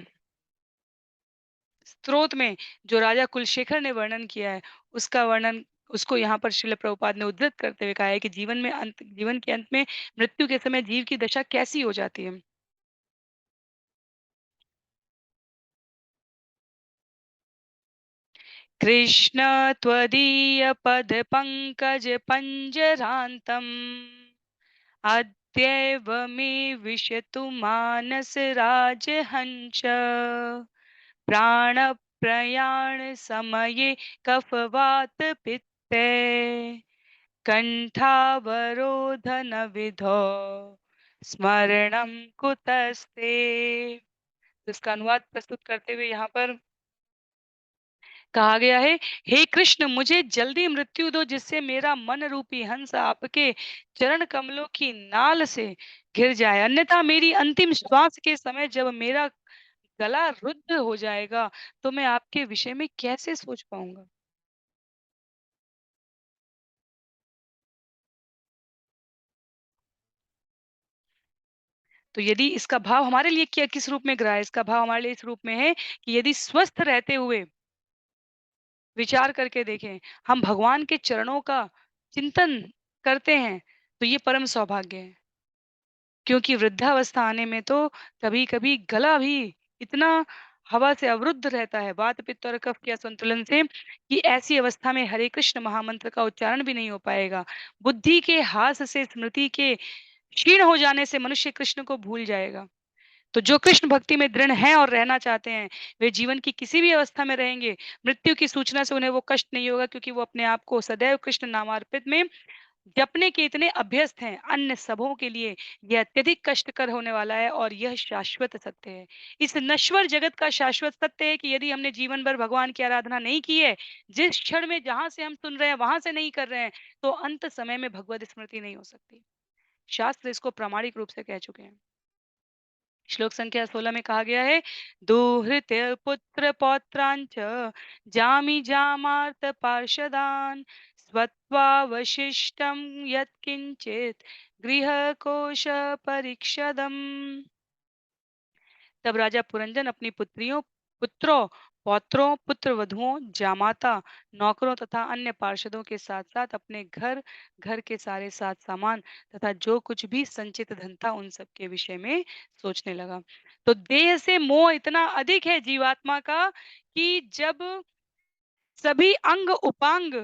स्तोत्र में जो राजा कुलशेखर ने वर्णन किया है, उसका वर्णन उसको यहाँ पर श्रील प्रभुपाद ने उद्धृत करते हुए कहा है कि जीवन के अंत में मृत्यु के समय जीव की दशा कैसी हो जाती है। कृष्ण त्वदीय पद पंकज पंजरान्तम् अद्यैव मे विशतु मानस राजहंस प्राणप्रयाण समये कफवात पित्ते कंठावरोधन विधौ स्मरणं कुतस्ते। इसका अनुवाद प्रस्तुत करते हुए यहाँ पर कहा गया है, हे कृष्ण मुझे जल्दी मृत्यु दो, जिससे मेरा मन रूपी हंस आपके चरण कमलों की नाल से घिर जाए, अन्यथा मेरी अंतिम श्वास के समय जब मेरा गला रुद्ध हो जाएगा तो मैं आपके विषय में कैसे सोच पाऊंगा। तो यदि इसका भाव हमारे लिए क्या किस रूप में ग्रहा है, इसका भाव हमारे लिए इस रूप में है कि यदि स्वस्थ रहते हुए विचार करके देखें, हम भगवान के चरणों का चिंतन करते हैं, तो ये परम सौभाग्य है। क्योंकि वृद्धावस्था आने में तो कभी-कभी गला भी इतना हवा से अवरुद्ध रहता है, वात, पित्त और कफ के असंतुलन से, कि ऐसी अवस्था में हरे कृष्ण महामंत्र का उच्चारण भी नहीं हो पाएगा। बुद्धि के ह्रास से, स्मृति के क्षीण हो जाने से मनुष्य कृष्ण को भूल जाएगा। तो जो कृष्ण भक्ति में दृढ़ हैं और रहना चाहते हैं, वे जीवन की किसी भी अवस्था में रहेंगे। मृत्यु की सूचना से उन्हें वो कष्ट नहीं होगा, क्योंकि वो अपने आप को सदैव कृष्ण नामार्पित में जपने के इतने अभ्यस्त हैं। अन्य सबों के लिए यह अत्यधिक कष्टकर होने वाला है, और यह शाश्वत सत्य है। इस नश्वर जगत का शाश्वत सत्य है कि यदि हमने जीवन भर भगवान की आराधना नहीं की है, जिस क्षण में जहाँ से हम सुन रहे हैं वहां से नहीं कर रहे हैं, तो अंत समय में भगवत स्मृति नहीं हो सकती। शास्त्र इसको प्रामाणिक रूप से कह चुके हैं। श्लोक संख्या 16 में कहा गया है, दुहृत्य पुत्र पौत्रांच जामि जामार्त पार्षदान स्वत्वावशिष्टम यत्किंचित गृह कोश परीक्षदम। तब राजा पुरंजन अपनी पुत्रियों, पुत्रों, पौत्रों, पुत्र वधुओं, जामाता, नौकरों तथा अन्य पार्षदों के साथ साथ अपने घर, घर के सारे साथ सामान तथा जो कुछ भी संचित धन था, उन सब के विषय में सोचने लगा। तो देह से मोह इतना अधिक है जीवात्मा का, कि जब सभी अंग उपांग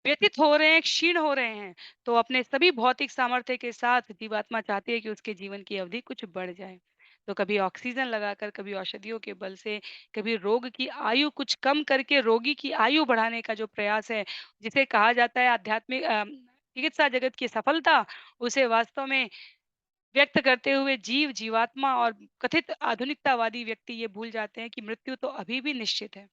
व्यतीत हो रहे हैं, क्षीण हो रहे हैं, तो अपने सभी भौतिक सामर्थ्य के साथ जीवात्मा चाहती है कि उसके जीवन की अवधि कुछ बढ़ जाए। तो कभी ऑक्सीजन लगाकर, कभी औषधियों के बल से, कभी रोग की आयु कुछ कम करके रोगी की आयु बढ़ाने का जो प्रयास है, जिसे कहा जाता है आध्यात्मिक चिकित्सा जगत की सफलता, उसे वास्तव में व्यक्त करते हुए जीव, जीवात्मा और कथित आधुनिकतावादी व्यक्ति ये भूल जाते हैं कि मृत्यु तो अभी भी निश्चित है।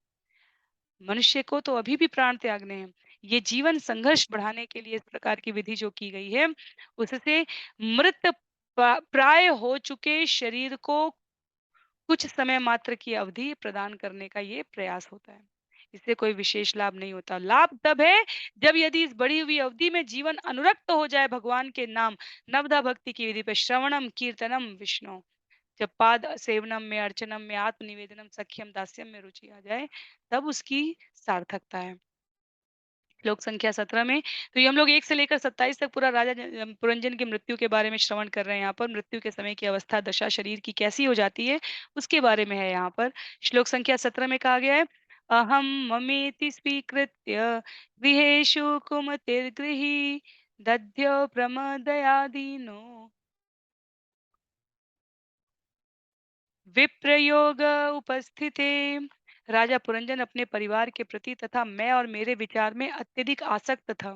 मनुष्य को तो अभी भी प्राण त्यागने हैं। ये जीवन संघर्ष बढ़ाने के लिए इस प्रकार की विधि जो की गई है, उससे मृत प्राय हो चुके शरीर को कुछ समय मात्र की अवधि प्रदान करने का ये प्रयास होता है। इससे कोई विशेष लाभ नहीं होता। लाभ तब है जब यदि इस बढ़ी हुई अवधि में जीवन अनुरक्त हो जाए भगवान के नाम, नवधा भक्ति की विधि पे, श्रवणम कीर्तनम विष्णु। जब पाद सेवनम में, अर्चनम में, आत्मनिवेदनम, सख्यम, दास्यम में रुचि आ जाए, तब उसकी सार्थकता है। श्लोक संख्या 17 में, तो ये हम लोग 1 से लेकर 27 तक पूरा राजा पुरंजन की मृत्यु के बारे में श्रवण कर रहे हैं। यहाँ पर मृत्यु के समय की अवस्था, दशा शरीर की कैसी हो जाती है, उसके बारे में है यहाँ पर। श्लोक संख्या 17 में कहा गया है, अहम ममेति स्वीकृत्य गृहेषु कुमतिर्गृही दध्यो प्रमदयादीनो विप्रयोग उपस्थिते। राजा पुरंजन अपने परिवार के प्रति तथा मैं और मेरे विचार में अत्यधिक आसक्त था।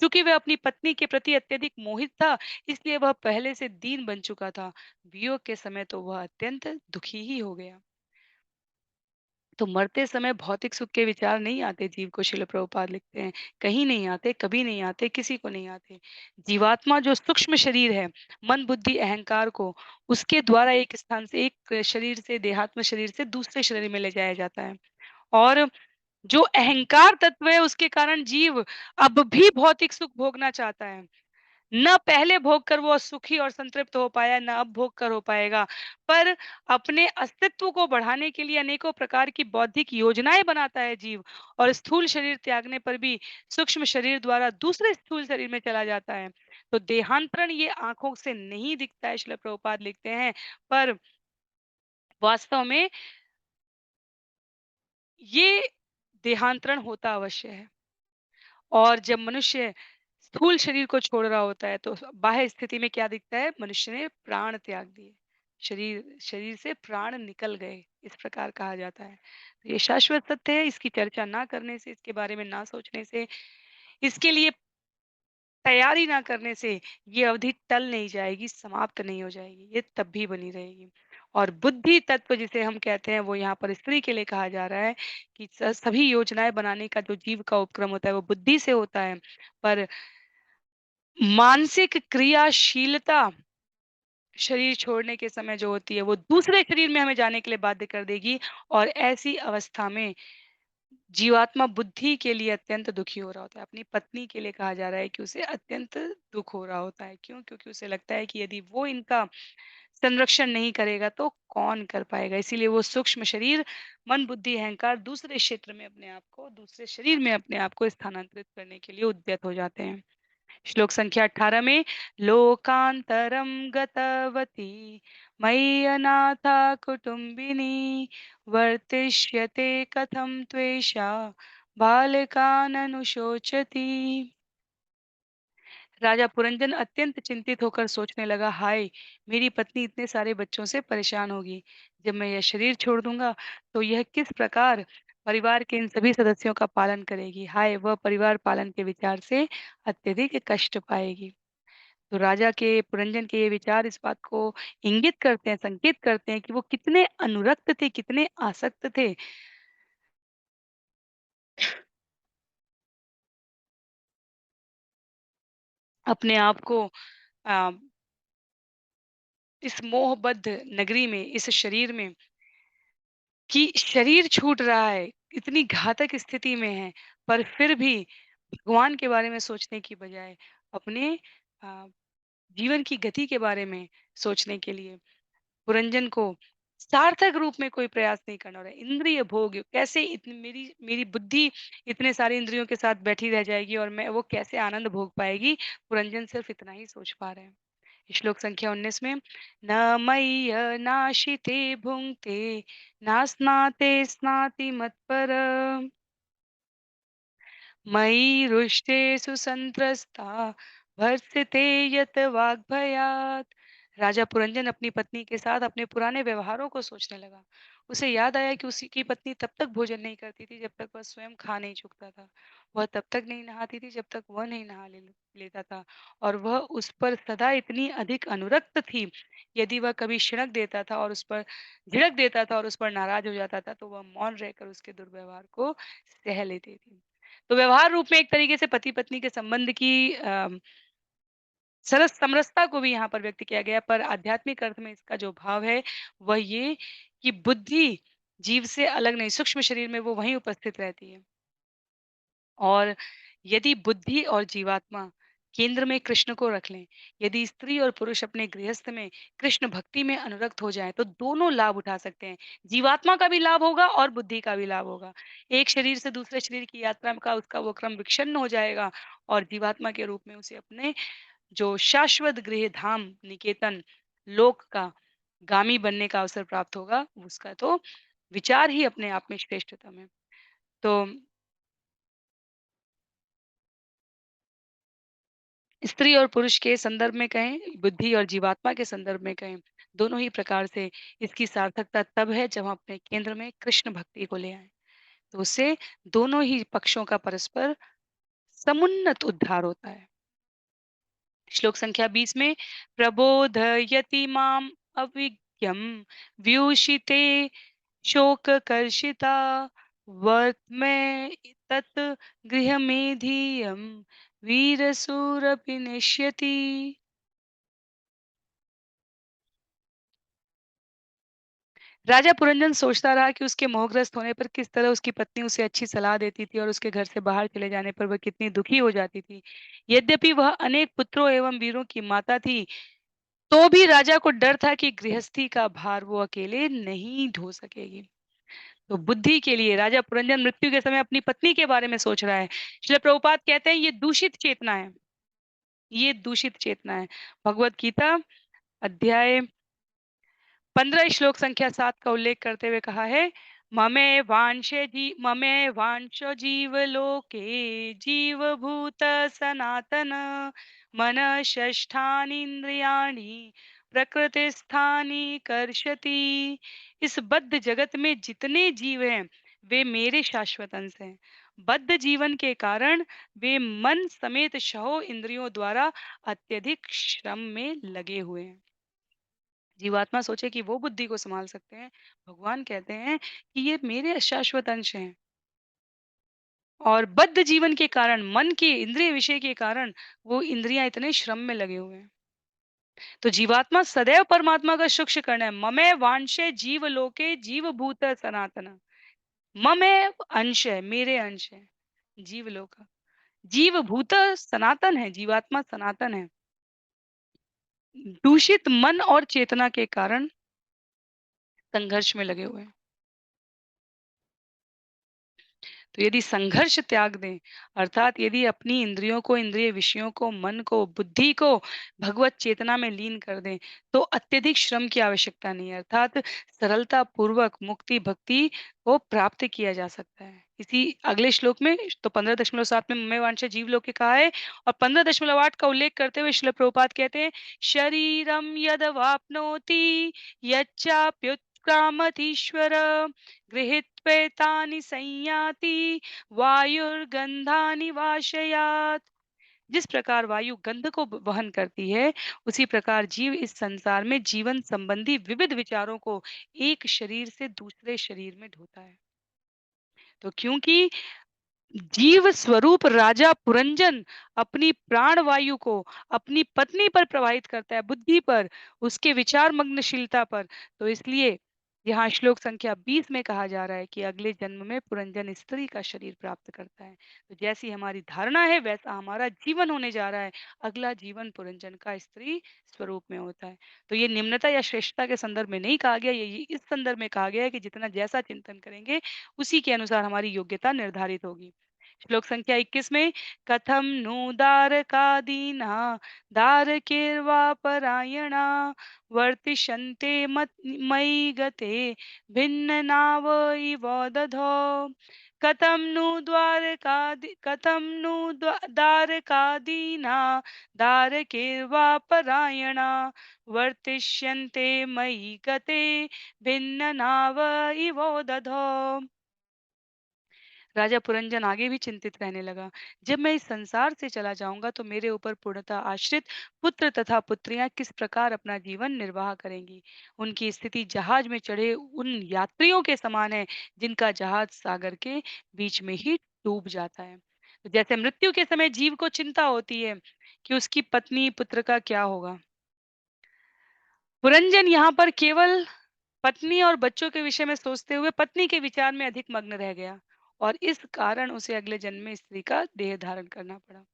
क्योंकि वह अपनी पत्नी के प्रति अत्यधिक मोहित था, इसलिए वह पहले से दीन बन चुका था। वियोग के समय तो वह अत्यंत दुखी ही हो गया। तो मरते समय भौतिक सुख के विचार नहीं आते जीव को, शिल प्रभुपाद लिखते हैं। कहीं नहीं आते, कभी नहीं आते, किसी को नहीं आते। जीवात्मा जो सूक्ष्म शरीर है, मन बुद्धि अहंकार को उसके द्वारा एक स्थान से, एक शरीर से, देहात्म शरीर से दूसरे शरीर में ले जाया जाता है। और जो अहंकार तत्व है, उसके कारण जीव अब भी भौतिक सुख भोगना चाहता है। न पहले भोग कर वो सुखी और संतृप्त हो पाया, न अब भोग कर हो पाएगा। पर अपने अस्तित्व को बढ़ाने के लिए अनेकों प्रकार की बौद्धिक योजनाएं बनाता है जीव, और स्थूल शरीर त्यागने पर भी सूक्ष्म शरीर द्वारा दूसरे स्थूल शरीर में चला जाता है। तो देहांतरण ये आंखों से नहीं दिखता है, श्रील प्रभुपाद लिखते हैं, पर वास्तव में ये देहांतरण होता अवश्य है। और जब मनुष्य स्थूल शरीर को छोड़ रहा होता है, तो बाह्य स्थिति में क्या दिखता है, मनुष्य ने प्राण त्याग दिए, शरीर शरीर से प्राण निकल गए, इस प्रकार कहा जाता है। तो ये शाश्वत सत्य है। इसकी चर्चा ना करने से, इसके बारे में ना सोचने से, इसके लिए तैयारी ना करने से ये अवधि टल नहीं जाएगी, समाप्त नहीं हो जाएगी, ये तब भी बनी रहेगी। और बुद्धि तत्व जिसे हम कहते हैं, वो यहाँ पर स्त्री के लिए कहा जा रहा है कि सभी योजनाएं बनाने का जो जीव का उपक्रम होता है, वो बुद्धि से होता है। पर मानसिक क्रियाशीलता शरीर छोड़ने के समय जो होती है, वो दूसरे शरीर में हमें जाने के लिए बाध्य कर देगी। और ऐसी अवस्था में जीवात्मा बुद्धि के लिए अत्यंत दुखी हो रहा होता है। अपनी पत्नी के लिए कहा जा रहा है कि उसे अत्यंत दुख हो रहा होता है। क्यों? क्योंकि उसे लगता है कि यदि वो इनका संरक्षण नहीं करेगा तो कौन कर पाएगा। इसीलिए वो सूक्ष्म शरीर, मन, बुद्धि, अहंकार दूसरे क्षेत्र में अपने आप को, दूसरे शरीर में अपने आप को स्थानांतरित करने के लिए उद्यत हो जाते हैं। श्लोक संख्या 18 में, लोकांतरम गतवती मयि अनाथा कुटुंबिनी वर्तिष्यते कथम त्वेषा बालकान अनुशोचती। राजा पुरंजन अत्यंत चिंतित होकर सोचने लगा, हाय, मेरी पत्नी इतने सारे बच्चों से परेशान होगी। जब मैं यह शरीर छोड़ दूंगा तो यह किस प्रकार परिवार के इन सभी सदस्यों का पालन करेगी। हाय, वह परिवार पालन के विचार से अत्यधिक कष्ट पाएगी। तो राजा के पुरंजन के ये विचार इस बात को इंगित करते हैं, संकेत करते हैं कि वो कितने अनुरक्त थे, कितने आसक्त थे अपने आप को अ, इस मोहबद्ध नगरी में, इस शरीर में, कि शरीर छूट रहा है, इतनी घातक स्थिति में है, पर फिर भी भगवान के बारे में सोचने की बजाय अपने अ, जीवन की गति के बारे में सोचने के लिए पुरंजन को सार्थक रूप में कोई प्रयास नहीं करना हो रहा है। इंद्रिय भोग कैसे इतनी मेरी मेरी बुद्धि इतने सारे इंद्रियों के साथ बैठी रह जाएगी और मैं वो कैसे आनंद भोग पाएगी? पुरंजन सिर्फ इतना ही सोच पा रहे हैं। श्लोक संख्या 19 में न मय्य नाशिते भुङ्क्ते नास्नाते स्नाति मत्पर मयि रुष्टेषु संत्रस्ता भर्त्सते यत वाग्भयात्। राजा पुरंजन अपनी पत्नी के साथ अपने पुराने व्यवहारों को सोचने लगा। उसे याद आया कि उसकी पत्नी तब तक भोजन नहीं करती थी जब तक वह स्वयं खा नहीं चुकता था। वह तब तक नहीं नहाती थी जब तक वह नहीं लेता था, और वह उस पर सदा इतनी अधिक अनुरक्त थी। यदि वह कभी झिड़क देता था और उस पर नाराज हो जाता था तो वह मौन रहकर उसके दुर्व्यवहार को सह लेती थी। तो व्यवहार रूप में एक तरीके से पति-पत्नी के संबंध की सरस समरसता को भी यहाँ पर व्यक्त किया गया है, पर आध्यात्मिक अर्थ में इसका जो भाव है, वह ये कि बुद्धि जीव से अलग नहीं, सूक्ष्म शरीर में वो वहीं उपस्थित रहती है। और यदि बुद्धि और जीवात्मा केंद्र में कृष्ण को रख लें, यदि स्त्री और पुरुष अपने गृहस्थ में कृष्ण भक्ति में अनुरक्त हो जाएँ, तो दोनों लाभ उठा सकते हैं। जीवात्मा का भी लाभ होगा और बुद्धि का भी लाभ होगा। एक शरीर से दूसरे शरीर की यात्रा का उसका वो क्रम विच्छिन्न हो जाएगा और जीवात्मा के रूप में उसे अपने जो शाश्वत गृह धाम निकेतन लोक का गामी बनने का अवसर प्राप्त होगा। उसका तो विचार ही अपने आप में श्रेष्ठतम है। तो स्त्री और पुरुष के संदर्भ में कहें, बुद्धि और जीवात्मा के संदर्भ में कहें, दोनों ही प्रकार से इसकी सार्थकता तब है जब हम अपने केंद्र में कृष्ण भक्ति को ले आएँ। तो उससे दोनों ही पक्षों का परस्पर समुन्नत उद्धार होता है। श्लोक संख्या 20 में प्रबोधयति माम अविज्ञम व्युषिते शोककर्षिता वर्त्मे तत् गृहमेधियं वीरशूरपि नेष्यति। राजा पुरंजन सोचता रहा कि उसके मोहग्रस्त होने पर किस तरह उसकी पत्नी उसे अच्छी सलाह देती थी और उसके घर से बाहर चले जाने पर वह कितनी दुखी हो जाती थी। यद्यपि वह अनेक पुत्रों एवं वीरों की माता थी, तो भी राजा को डर था कि गृहस्थी का भार वो अकेले नहीं ढो सकेगी। तो बुद्धि के लिए राजा पुरंजन मृत्यु के समय अपनी पत्नी के बारे में सोच रहा है। श्रील प्रभुपाद कहते हैं ये दूषित चेतना है, ये दूषित चेतना है। भगवत गीता अध्याय 15 श्लोक संख्या 7 का उल्लेख करते हुए कहा है, ममे वांशो जीवलोके जीवभूत सनातन मन षष्ठानीन्द्रियाणि प्रकृतिस्थानि कर्षति। इस बद्ध जगत में जितने जीव हैं वे मेरे शाश्वत अंश हैं। बद्ध जीवन के कारण वे मन समेत शहो इंद्रियों द्वारा अत्यधिक श्रम में लगे हुए हैं। जीवात्मा सोचे कि वो बुद्धि को संभाल सकते हैं। भगवान कहते हैं कि ये मेरे शाश्वत अंश हैं, और बद्ध जीवन के कारण, मन के इंद्रिय विषय के कारण वो इंद्रियां इतने श्रम में लगे हुए हैं। तो जीवात्मा सदैव परमात्मा का शुक्र करना है। ममे वांशे जीव लोके जीव भूत सनातन। ममे अंश है, मेरे अंश है जीव लोक। जीव भूत सनातन है, जीवात्मा सनातन है। दूषित मन और चेतना के कारण संघर्ष में लगे हुए हैं। तो यदि संघर्ष त्याग दें, अर्थात यदि अपनी इंद्रियों को, इंद्रिय विषयों को, मन को, बुद्धि को भगवत चेतना में लीन कर दें, तो अत्यधिक श्रम की आवश्यकता नहीं है, अर्थात सरलता पूर्वक मुक्ति भक्ति को प्राप्त किया जा सकता है। इसी अगले श्लोक में तो 15.7 में ममेवांशा जीवलोके कहा है और 15.8 का उल्लेख करते हुए श्रील प्रभुपाद कहते हैं, शरीरम यद वाप्नोति यच्चाप्युत्क्रामतीश्वर गृहीत्वेतानि संयाति वायुर्गंधानि वाशयात्। जिस प्रकार वायु गंध को वहन करती है, उसी प्रकार जीव इस संसार में जीवन संबंधी विविध विचारों को एक शरीर से दूसरे शरीर में ढोता है। तो क्योंकि जीव स्वरूप राजा पुरंजन अपनी प्राण वायु को अपनी पत्नी पर प्रभावित करता है, बुद्धि पर, उसके विचार मग्नशीलता पर। तो इसलिए यहाँ श्लोक संख्या 20 में कहा जा रहा है कि अगले जन्म में पुरंजन स्त्री का शरीर प्राप्त करता है। तो जैसी हमारी धारणा है वैसा हमारा जीवन होने जा रहा है। अगला जीवन पुरंजन का स्त्री स्वरूप में होता है। तो ये निम्नता या श्रेष्ठता के संदर्भ में नहीं कहा गया, ये इस संदर्भ में कहा गया है कि जितना जैसा चिंतन करेंगे उसी के अनुसार हमारी योग्यता निर्धारित होगी। श्लोक संख्या 21 में कथम नु दारकादीना दारकेर्वा परायणा वर्तिष्यन्ते मयि गते भिन्ननाव इव दधो कथम नु दारकादीना दारकेर्वा परायणा वर्तिष्यन्ते मयि गते भिन्ननाव इव दधो। राजा पुरंजन आगे भी चिंतित रहने लगा, जब मैं इस संसार से चला जाऊंगा तो मेरे ऊपर पूर्णतः आश्रित पुत्र तथा पुत्रियां किस प्रकार अपना जीवन निर्वाह करेंगी। उनकी स्थिति जहाज में चढ़े उन यात्रियों के समान है जिनका जहाज सागर के बीच में ही डूब जाता है। तो जैसे मृत्यु के समय जीव को चिंता होती है कि उसकी पत्नी पुत्र का क्या होगा, पुरंजन यहाँ पर केवल पत्नी और बच्चों के विषय में सोचते हुए पत्नी के विचार में अधिक मग्न रह गया और इस कारण उसे अगले जन्म में स्त्री का देह धारण करना पड़ा।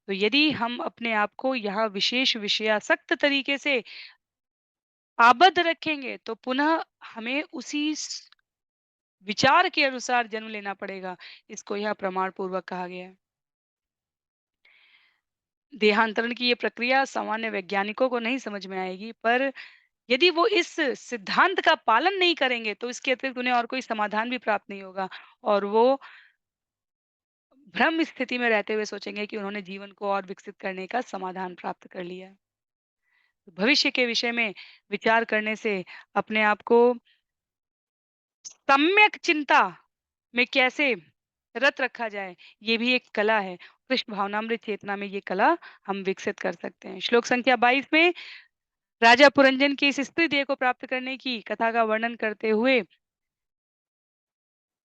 तो यदि हम अपने आप को यहाँ विशेष विषयासक्त तरीके से आबद्ध रखेंगे तो पुनः हमें उसी विचार के अनुसार जन्म लेना पड़ेगा। इसको यहाँ प्रमाण पूर्वक कहा गया है। देहांतरण की ये प्रक्रिया सामान्य वैज्ञानिकों को नहीं समझ में आएगी, पर यदि वो इस सिद्धांत का पालन नहीं करेंगे तो इसके अतिरिक्त उन्हें और कोई समाधान भी प्राप्त नहीं होगा और वो भ्रम स्थिति में रहते हुए सोचेंगे कि उन्होंने जीवन को और विकसित करने का समाधान प्राप्त कर लिया है। तो भविष्य के विषय में विचार करने से अपने आप को सम्यक चिंता में कैसे रत रखा जाए, ये भी एक कला है। कृष्ण भावनामृत चेतना में ये कला हम विकसित कर सकते हैं। श्लोक संख्या 22 में राजा पुरंजन की इस स्त्री देह को प्राप्त करने की कथा का वर्णन करते हुए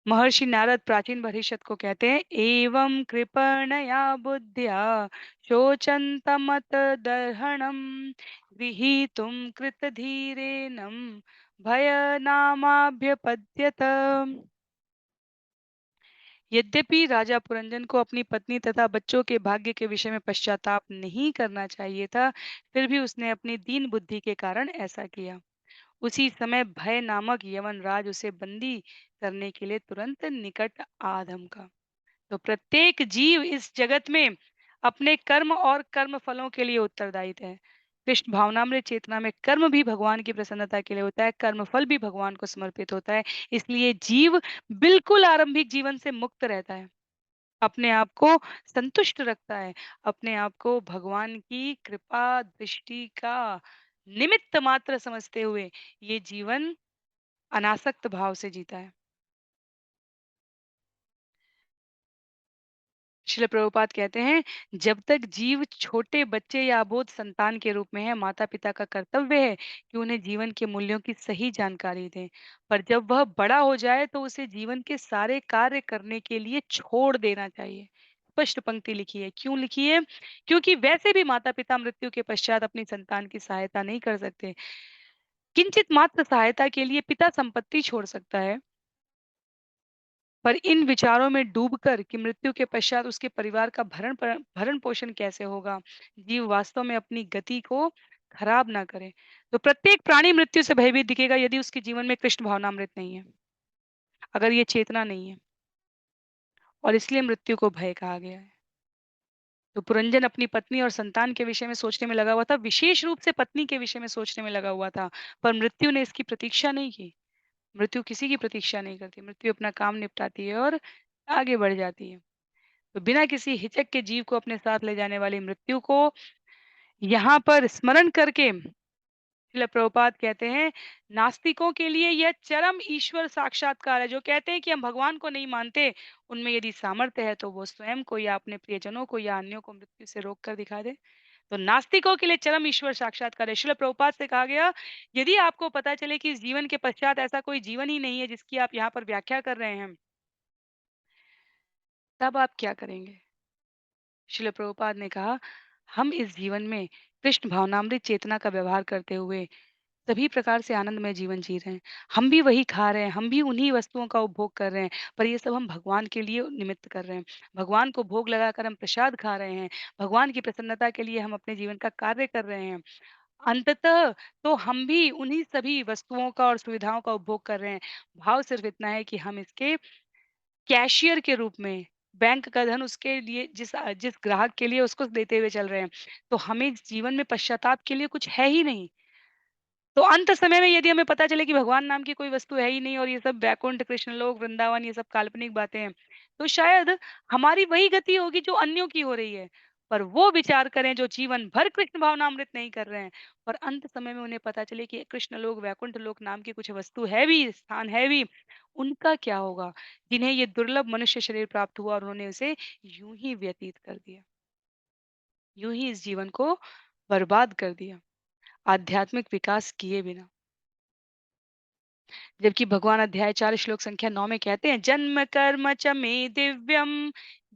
महर्षि नारद प्राचीन भविष्यत को कहते हैं, एवं कृपणया बुद्धिया शोचन्तमत दर्हणम गृहीतुम कृत धीरेनम भयनामाभ्यपद्यत। यद्यपि राजा पुरंजन को अपनी पत्नी तथा बच्चों के भाग्य के विषय में पश्चाताप नहीं करना चाहिए था, फिर भी उसने अपनी दीन बुद्धि के कारण ऐसा किया। उसी समय भय नामक यवन राज उसे बंदी करने के लिए तुरंत निकट आ धमका। तो प्रत्येक जीव इस जगत में अपने कर्म और कर्म फलों के लिए उत्तरदायी है। कृष्ण भावनामृत चेतना में कर्म भी भगवान की प्रसन्नता के लिए होता है, कर्म फल भी भगवान को समर्पित होता है। इसलिए जीव बिल्कुल आरंभिक जीवन से मुक्त रहता है, अपने आप को संतुष्ट रखता है, अपने आप को भगवान की कृपा दृष्टि का निमित्त मात्र समझते हुए ये जीवन अनासक्त भाव से जीता है। श्रील प्रभुपाद कहते हैं, जब तक जीव छोटे बच्चे या अबोध संतान के रूप में है, माता पिता का कर्तव्य है कि उन्हें जीवन के मूल्यों की सही जानकारी दें। पर जब वह बड़ा हो जाए तो उसे जीवन के सारे कार्य करने के लिए छोड़ देना चाहिए। स्पष्ट पंक्ति लिखी है। क्यों लिखी है? क्योंकि वैसे भी माता पिता मृत्यु के पश्चात अपनी संतान की सहायता नहीं कर सकते। किंचित मात्र सहायता के लिए पिता संपत्ति छोड़ सकता है, पर इन विचारों में डूबकर कि मृत्यु के पश्चात उसके परिवार का भरण पोषण कैसे होगा, जीव वास्तव में अपनी गति को खराब ना करे। तो प्रत्येक प्राणी मृत्यु से भयभीत दिखेगा यदि उसके जीवन में कृष्ण भावनामृत नहीं है, अगर ये चेतना नहीं है। और इसलिए मृत्यु को भय कहा गया है। तो पुरंजन अपनी पत्नी और संतान के विषय में सोचने में लगा हुआ था, विशेष रूप से पत्नी के विषय में सोचने में लगा हुआ था, पर मृत्यु ने इसकी प्रतीक्षा नहीं की। मृत्यु किसी की प्रतीक्षा नहीं करती, मृत्यु अपना काम निपटाती है और आगे बढ़ जाती है। तो बिना किसी हिचक के जीव को अपने साथ ले जाने वाली मृत्यु को यहाँ पर स्मरण करके श्रील प्रभुपाद कहते हैं, नास्तिकों के लिए यह चरम ईश्वर साक्षात्कार है। जो कहते हैं कि हम भगवान को नहीं मानते, उनमें यदि सामर्थ्य है तो वो स्वयं को या अपने प्रियजनों को या अन्यों को मृत्यु से रोक कर दिखा दे। तो नास्तिकों के लिए चरम ईश्वर साक्षात्कार है। श्रील प्रभुपाद से कहा गया, यदि आपको पता चले कि इस जीवन के पश्चात ऐसा कोई जीवन ही नहीं है जिसकी आप यहाँ पर व्याख्या कर रहे हैं, तब आप क्या करेंगे? श्रील प्रभुपाद ने कहा, हम इस जीवन में कृष्ण भावनामृत चेतना का व्यवहार करते हुए सभी प्रकार से आनंदमय जीवन जी रहे हैं। हम भी वही खा रहे हैं, हम भी उन्हीं वस्तुओं का उपभोग कर रहे हैं, पर ये सब हम भगवान के लिए निमित्त कर रहे हैं। भगवान को भोग लगाकर हम प्रसाद खा रहे हैं, भगवान की प्रसन्नता के लिए हम अपने जीवन का कार्य कर रहे हैं। अंततः तो हम भी उन्हीं सभी वस्तुओं का और सुविधाओं का उपभोग कर रहे हैं। भाव सिर्फ इतना है कि हम इसके कैशियर के रूप में बैंक का धन उसके लिए जिस ग्राहक के लिए उसको देते हुए चल रहे हैं। तो हमें जीवन में पश्चाताप के लिए कुछ है ही नहीं। तो अंत समय में यदि हमें पता चले कि भगवान नाम की कोई वस्तु है ही नहीं और ये सब बैकुंठ, कृष्णलोक, वृंदावन ये सब काल्पनिक बातें हैं, तो शायद हमारी वही गति होगी जो अन्यों की हो रही है। पर वो विचार करें जो जीवन भर कृष्ण भावनामृत नहीं कर रहे हैं और अंत समय में उन्हें पता चले कि कृष्णलोक, वैकुंठ लोक नाम की कुछ वस्तु है भी, स्थान है भी, उनका क्या होगा? जिन्हें ये दुर्लभ मनुष्य शरीर प्राप्त हुआ और उन्होंने उसे यूं ही व्यतीत कर दिया, यूं ही इस जीवन को बर्बाद कर दिया, आध्यात्मिक विकास किए बिना। जबकि भगवान अध्याय 4 श्लोक संख्या 9 में कहते हैं, जन्म कर्म च मे दिव्यम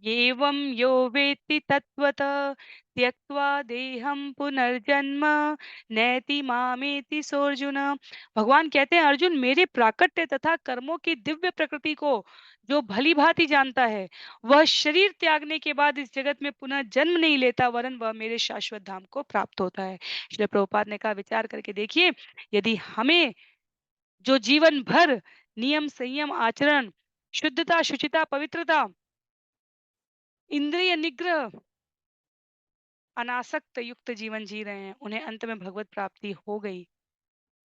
एवं यो वेत्ति तत्वतः त्यक्त्वा देहं पुनर्जन्म नैति मामेति सोऽर्जुन। भगवान कहते हैं, अर्जुन मेरे प्राकट्य तथा कर्मों की दिव्य प्रकृति को जो भली भांति जानता है, वह शरीर त्यागने के बाद इस जगत में पुनः जन्म नहीं लेता, वरन वह मेरे शाश्वत धाम को प्राप्त होता है। श्रील प्रभुपाद ने कहा, विचार करके देखिए, यदि हमें जो जीवन भर नियम संयम आचरण शुद्धता शुचिता पवित्रता इंद्रिय निग्रह अनासक्त युक्त जीवन जी रहे हैं, उन्हें अंत में भगवत प्राप्ति हो गई,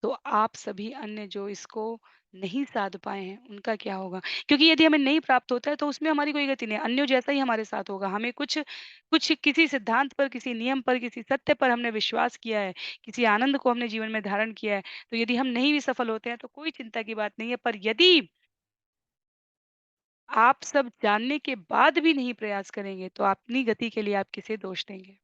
तो आप सभी अन्य जो इसको नहीं साध पाए हैं उनका क्या होगा? क्योंकि यदि हमें नहीं प्राप्त होता है तो उसमें हमारी कोई गति नहीं है, अन्यों जैसा ही हमारे साथ होगा। हमें कुछ कुछ किसी सिद्धांत पर, किसी नियम पर, किसी सत्य पर हमने विश्वास किया है, किसी आनंद को हमने जीवन में धारण किया है, तो यदि हम नहीं भी सफल होते हैं तो कोई चिंता की बात नहीं है। पर यदि आप सब जानने के बाद भी नहीं प्रयास करेंगे, तो अपनी गति के लिए आप किसे दोष देंगे?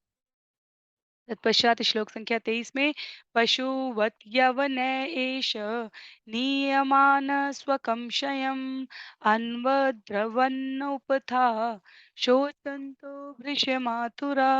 तत्पश्चात श्लोक संख्या 23 में पशुवत यवन एष नीयमान स्वकं क्षयम् अन्वद्रवन् उपथा शोचन्तो भृशमातुरा।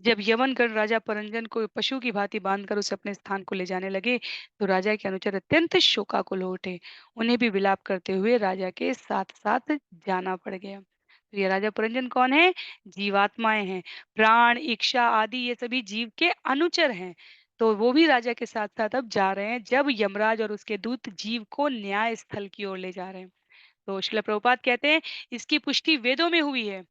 जब यवनगढ़ राजा परंजन को पशु की भांति बांधकर उसे अपने स्थान को ले जाने लगे, तो राजा के अनुचर अत्यंत शोकाकुल हो उठे। उन्हें भी विलाप करते हुए राजा के साथ साथ जाना पड़ गया। तो ये राजा परंजन कौन है? जीवात्माएं हैं। प्राण, इच्छा आदि ये सभी जीव के अनुचर हैं। तो वो भी राजा के साथ साथ अब जा रहे हैं, जब यमराज और उसके दूत जीव को न्याय स्थल की ओर ले जा रहे हैं। तो श्रील प्रभुपाद कहते हैं, इसकी पुष्टि वेदों में हुई है।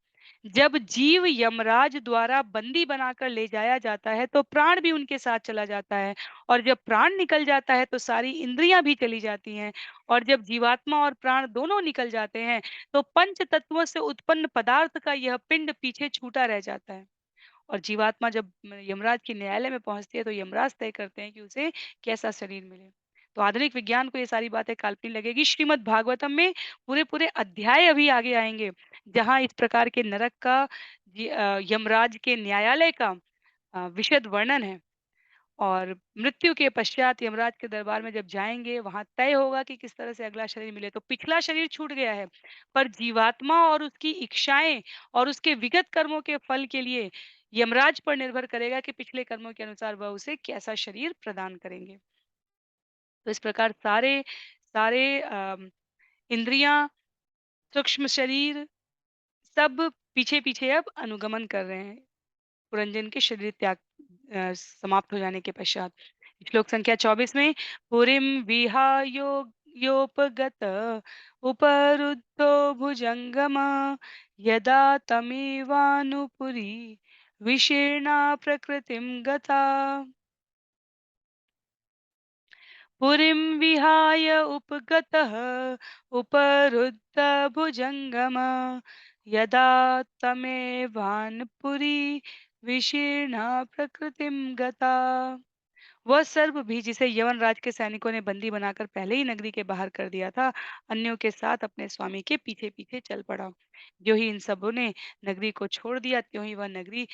जब जीव यमराज द्वारा बंदी बनाकर ले जाया जाता है तो प्राण भी उनके साथ चला जाता है, और जब प्राण निकल जाता है तो सारी इंद्रियां भी चली जाती हैं, और जब जीवात्मा और प्राण दोनों निकल जाते हैं तो पंच तत्वों से उत्पन्न पदार्थ का यह पिंड पीछे छूटा रह जाता है। और जीवात्मा जब यमराज के न्यायालय में पहुंचती है तो यमराज तय करते हैं कि उसे कैसा शरीर मिले। तो आधुनिक विज्ञान को ये सारी बातें काल्पनिक लगेगी। श्रीमद् भागवतम में पूरे पूरे अध्याय अभी आगे आएंगे, जहां इस प्रकार के नरक का यमराज के न्यायालय का विशद वर्णन है। और मृत्यु के पश्चात यमराज के दरबार में जब जाएंगे, वहां तय होगा कि किस तरह से अगला शरीर मिले। तो पिछला शरीर छूट गया है, पर जीवात्मा और उसकी इच्छाएं और उसके विगत कर्मों के फल के लिए यमराज पर निर्भर करेगा कि पिछले कर्मों के अनुसार वह उसे कैसा शरीर प्रदान करेंगे। तो इस प्रकार सारे सारे इंद्रियां, सूक्ष्म शरीर सब पीछे पीछे अब अनुगमन कर रहे हैं, पुरंजन के शरीर त्याग समाप्त हो जाने के पश्चात। श्लोक संख्या 24 में पुरीम विहायो योपगत उपरुद्धो भुजङ्गमा यदा तमेवानुपुरी विशीर्णा प्रकृतिं गता पुरीं विहाय उपगतः उपरुद्धभुजङ्गमा यदा तमेवान्पुरी विशीर्णा प्रकृतिं गता वह सर्प भी जिसे यवनराज के सैनिकों ने बंदी बनाकर पहले ही नगरी के बाहर कर दिया था, अन्यों के साथ अपने स्वामी के पीछे-पीछे चल पड़ा। जो ही इन सबों ने नगरी को छोड़ दिया, त्यों ही वह नगरी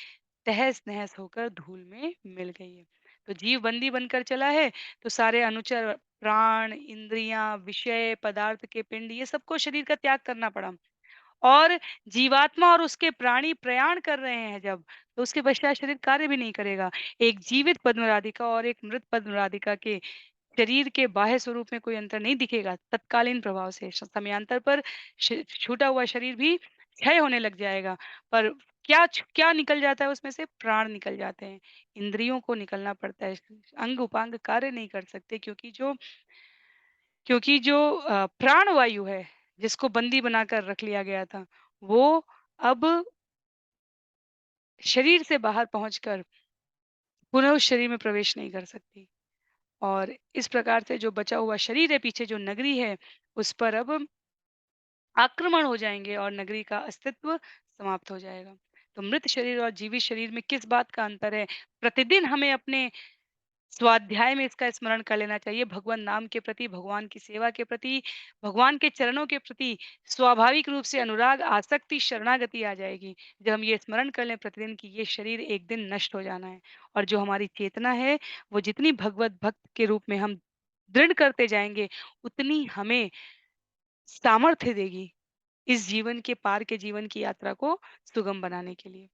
तहस-नहस होकर धूल में मिल गई है। तो जीव बंदी बनकर चला है, तो सारे अनुचर प्राण, इंद्रियाँ, विषय, पदार्थ के पिंड ये सबको शरीर का त्याग करना पड़ा। और जीवात्मा और उसके प्राणी प्रयाण कर रहे हैं जब, तो उसके पश्चात शरीर कार्य भी नहीं करेगा। एक जीवित पद्म राधिका और एक मृत पद्म राधिका के शरीर के बाह्य स्वरूप में कोई अंतर नहीं दिखेगा तत्कालीन प्रभाव से। समयांतर पर छूटा हुआ शरीर भी क्षय होने लग जाएगा। पर क्या निकल जाता है उसमें से? प्राण निकल जाते हैं। इंद्रियों को निकलना पड़ता है। अंग उपांग कार्य नहीं कर सकते क्योंकि जो प्राण वायु है, जिसको बंदी बनाकर रख लिया गया था, वो अब शरीर से बाहर पहुँचकर पुनः उस शरीर में प्रवेश नहीं कर सकती। और इस प्रकार से जो बचा हुआ शरीर है, पीछे जो नगरी है, उस पर अब आक्रमण हो जाएँगे और नगरी का अस्तित्व समाप्त हो जाएगा। तो मृत शरीर और जीवित शरीर में किस बात का अंतर है? प्रतिदिन हमें अपने स्वाध्याय में इसका स्मरण कर लेना चाहिए। भगवन नाम के प्रति, भगवान की सेवा के प्रति, भगवान के चरणों के प्रति स्वाभाविक रूप से अनुराग, आसक्ति, शरणागति आ जाएगी। जब हम ये स्मरण कर लें प्रतिदिन कि ये शरीर एक दिन नष्ट हो जाना है और जो हमारी चेतना है, वो जितनी भगवत भक्त के रूप में हम दृढ़ करते जाएँगे, उतनी हमें सामर्थ्य देगी इस जीवन के पार के जीवन की यात्रा को सुगम बनाने के लिए।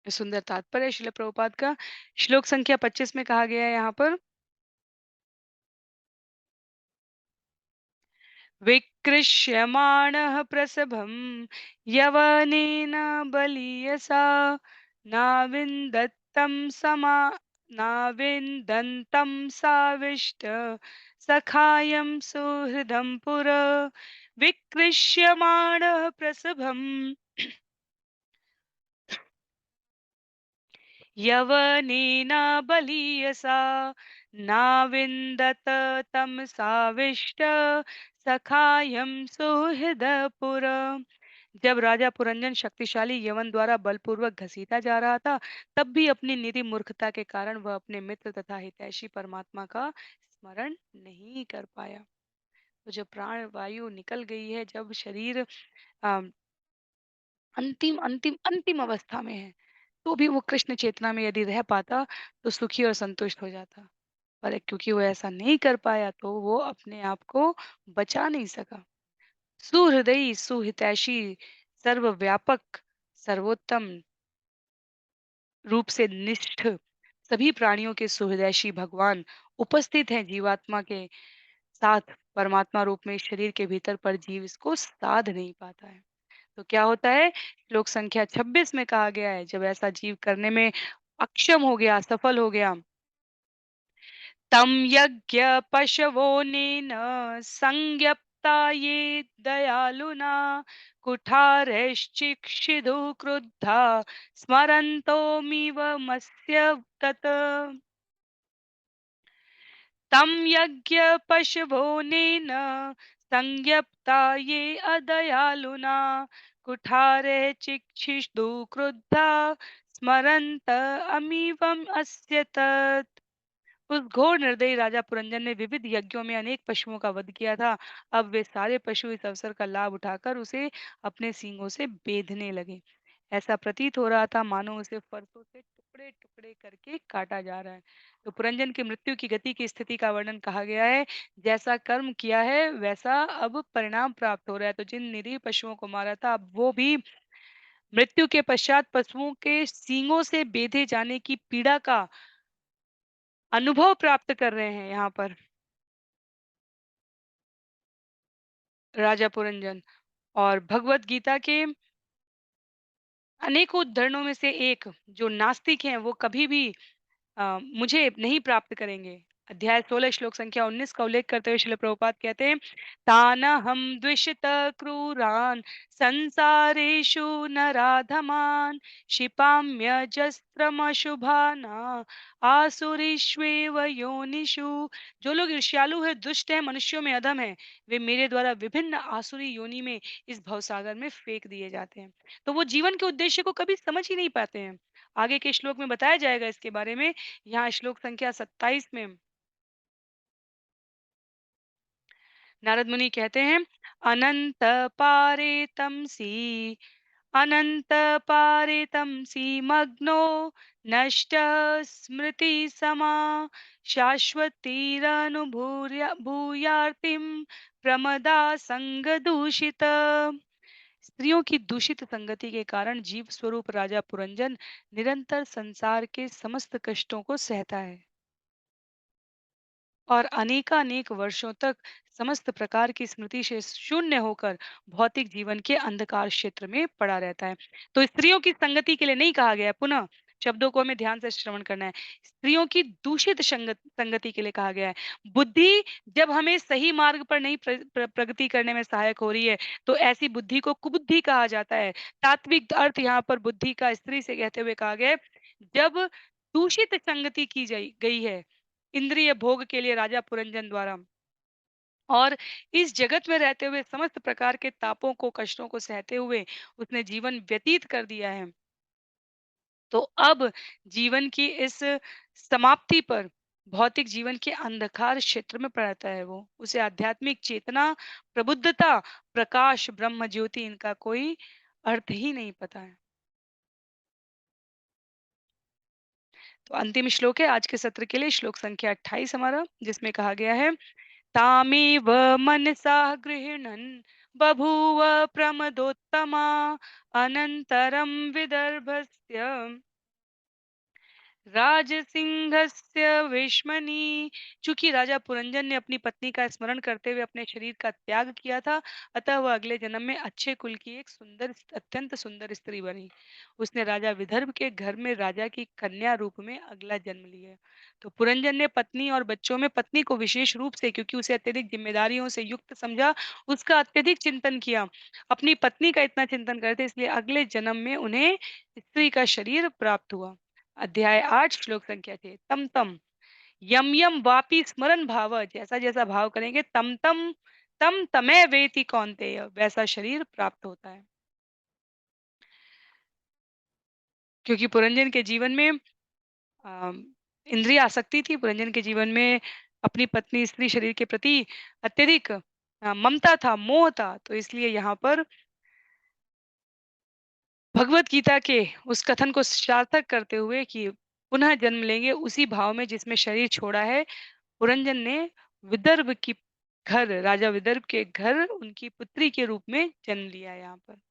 सुंदर तात्पर्य है श्रील प्रभुपाद का। श्लोक संख्या 25 में कहा गया है यहाँ पर विकृष्यमाणः प्रसभं यवनेन बलीयसा नाविन्दत्तं समा नाविन्दन्तं साविष्ट सखायं सुहृदं पुर विकृष्यमाणः प्रसभं यवनेन बलीयसा नाविन्दत तं साविष्ट सखायं सुहृदपुर जब राजा पुरंजन शक्तिशाली यवन द्वारा बलपूर्वक घसीटा जा रहा था तब भी अपनी निरी मूर्खता के कारण वह अपने मित्र तथा हितैषी परमात्मा का स्मरण नहीं कर पाया। तो जब प्राण वायु निकल गई है, जब शरीर अम, अंतिम अंतिम अंतिम अवस्था में है, तो भी वो कृष्ण चेतना में यदि रह पाता तो सुखी और संतुष्ट हो जाता। पर क्योंकि वो ऐसा नहीं कर पाया तो वो अपने आप को बचा नहीं सका। सुहृदयी, सुहितैषी, सर्वव्यापक, सर्वोत्तम रूप से निष्ठ सभी प्राणियों के सुहृदयशी भगवान उपस्थित हैं जीवात्मा के साथ परमात्मा रूप में इस शरीर के भीतर, पर जीव इसको साध नहीं पाता है। तो क्या होता है? श्लोक संख्या 26 में कहा गया है, जब ऐसा जीव करने में अक्षम हो गया, असफल हो गया, तं यज्ञ पशवोनेन संज्ञप्ता ये दयालुना कुठारश्चिक्षिधु क्रुद्धा स्मरन्तोमिव मस्य तत् तं यज्ञ पशवोनेन संज्ञप्ता ये अदयालुना कुठारे चिक्षिधु क्रुद्धा स्मरन्त अमीवम अस्य तत् उस घोर निर्दयी राजा पुरंजन ने विविध यज्ञों में अनेक पशुओं का वध किया था। अब वे सारे पशु इस अवसर का लाभ उठाकर उसे अपने सींगों से बेधने लगे। ऐसा प्रतीत हो रहा था मानो उसे फरसों से टुकड़े टुकड़े करके काटा जा रहा है। तो पुरंजन की मृत्यु की गति की स्थिति का वर्णन कहा गया है। जैसा कर्म किया है वैसा अब परिणाम प्राप्त हो रहा है। तो जिन निरीह पशुओं को मारा था अब वो भी मृत्यु के पश्चात पशुओं के सींगों से बेधे जाने की पीड़ा का अनुभव प्राप्त कर रहे हैं यहाँ पर राजा पुरंजन। और भगवत गीता के अनेकों उद्धरणों में से एक जो नास्तिक हैं वो कभी भी मुझे नहीं प्राप्त करेंगे। अध्याय 16 श्लोक संख्या 19 का उल्लेख करते हुए श्रील प्रभुपाद कहते हैं, तानहं द्विषित क्रूरान् संसारेषु नराधमान् क्षिपाम्यजस्रमशुभाना आसुरीष्वेव योनिषु। जो लोग ईर्ष्यालु है, दुष्ट है, मनुष्यों में अधम है, वे मेरे द्वारा विभिन्न आसुरी योनि में इस भवसागर में फेंक दिए जाते हैं। तो वो जीवन के उद्देश्य को कभी समझ ही नहीं पाते हैं। आगे के श्लोक में बताया जाएगा इसके बारे में। यहाँ श्लोक संख्या 27 में नारद मुनि कहते हैं, अनंत पारे तमसी अनंत पारे तमसी मग्नो नष्ट स्मृति समा शाश्वतीरनुभूर्य भूयार्तिम प्रमदा संग दूषित। स्त्रियों की दूषित संगति के कारण जीव स्वरूप राजा पुरंजन निरंतर संसार के समस्त कष्टों को सहता है और अनेकानेक वर्षों तक समस्त प्रकार की स्मृति से शून्य होकर भौतिक जीवन के अंधकार क्षेत्र में पड़ा रहता है। तो स्त्रियों की संगति के लिए नहीं कहा गया है, पुनः शब्दों को हमें ध्यान से श्रवण करना है। स्त्रियों की दूषित संगति के लिए कहा गया है। बुद्धि जब हमें सही मार्ग पर नहीं प्रगति करने में सहायक हो रही है, तो ऐसी बुद्धि को कुबुद्धि कहा जाता है। तात्विक अर्थ यहाँ पर बुद्धि का स्त्री से कहते हुए कहा गया है। जब दूषित संगति की गई है इंद्रिय भोग के लिए राजा पुरंजन द्वारा, और इस जगत में रहते हुए समस्त प्रकार के तापों को, कष्टों को सहते हुए उसने जीवन व्यतीत कर दिया है, तो अब जीवन की इस समाप्ति पर भौतिक जीवन के अंधकार क्षेत्र में पड़ता है। वो उसे आध्यात्मिक चेतना, प्रबुद्धता, प्रकाश, ब्रह्म ज्योति, इनका कोई अर्थ ही नहीं पता है। तो अंतिम श्लोक है आज के सत्र के लिए, श्लोक संख्या 28 हमारा, जिसमें कहा गया है, तामेव मनसा गृह्णन् बभूव प्रमदोत्तमा अनन्तरं विदर्भस्य राजसिंहस्य वेश्मनि। चूंकि राजा पुरंजन ने अपनी पत्नी का स्मरण करते हुए अपने शरीर का त्याग किया था, अतः वह अगले जन्म में अच्छे कुल की एक सुंदर, अत्यंत सुंदर स्त्री बनी। उसने राजा विदर्भ के घर में राजा की कन्या रूप में अगला जन्म लिया। तो पुरंजन ने पत्नी और बच्चों में पत्नी को विशेष रूप से, क्योंकि उसे अत्यधिक जिम्मेदारियों से युक्त समझा, उसका अत्यधिक चिंतन किया। अपनी पत्नी का इतना चिंतन करते, इसलिए अगले जन्म में उन्हें स्त्री का शरीर प्राप्त हुआ। अध्याय 8 श्लोक संख्या 6, तम तम यम यम वापी स्मरण भाव, जैसा जैसा भाव करेंगे तम तम तम तमय वेति कौन्तेय, वैसा शरीर प्राप्त होता है। क्योंकि पुरंजन के जीवन में अम, इंद्रिय आसक्ति थी, पुरंजन के जीवन में अपनी पत्नी स्त्री शरीर के प्रति अत्यधिक ममता था, मोह था, तो इसलिए यहाँ पर भगवत गीता के उस कथन को सार्थक करते हुए कि पुनः जन्म लेंगे उसी भाव में जिसमें शरीर छोड़ा है, पुरंजन ने विदर्भ की घर, राजा विदर्भ के घर उनकी पुत्री के रूप में जन्म लिया यहाँ पर।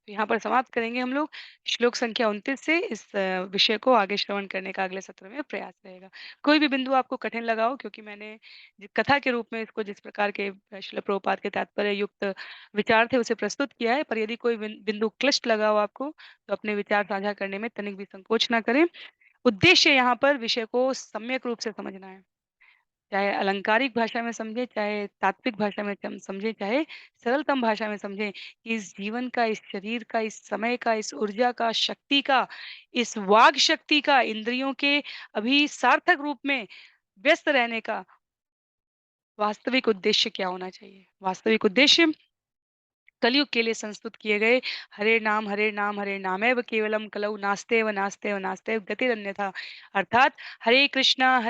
तो यहाँ पर समाप्त करेंगे हम लोग। श्लोक संख्या 29 से इस विषय को आगे श्रवण करने का अगले सत्र में प्रयास रहेगा। कोई भी बिंदु आपको कठिन लगा हो, क्योंकि मैंने कथा के रूप में इसको जिस प्रकार के श्रील प्रभुपाद के तात्पर्य युक्त विचार थे उसे प्रस्तुत किया है, पर यदि कोई बिंदु क्लिष्ट लगा हो आपको, तो अपने विचार साझा करने में तनिक भी संकोच ना करें। उद्देश्य यहाँ पर विषय को सम्यक रूप से समझना है। चाहे अलंकारिक भाषा में समझे, चाहे तात्विक भाषा में समझे, चाहे सरलतम भाषा में समझे, कि इस जीवन का, इस शरीर का, इस समय का, इस ऊर्जा का, शक्ति का, इस वाग शक्ति का, इंद्रियों के अभी सार्थक रूप में व्यस्त रहने का वास्तविक उद्देश्य क्या होना चाहिए। वास्तविक उद्देश्य कलयुग के लिए संस्तुत किए गए हरे नाम हरे नामेव केवलम कलौ नास्तेव नास्तेव नास्तेव गतिरन्यथा, अर्थात हरे कृष्णा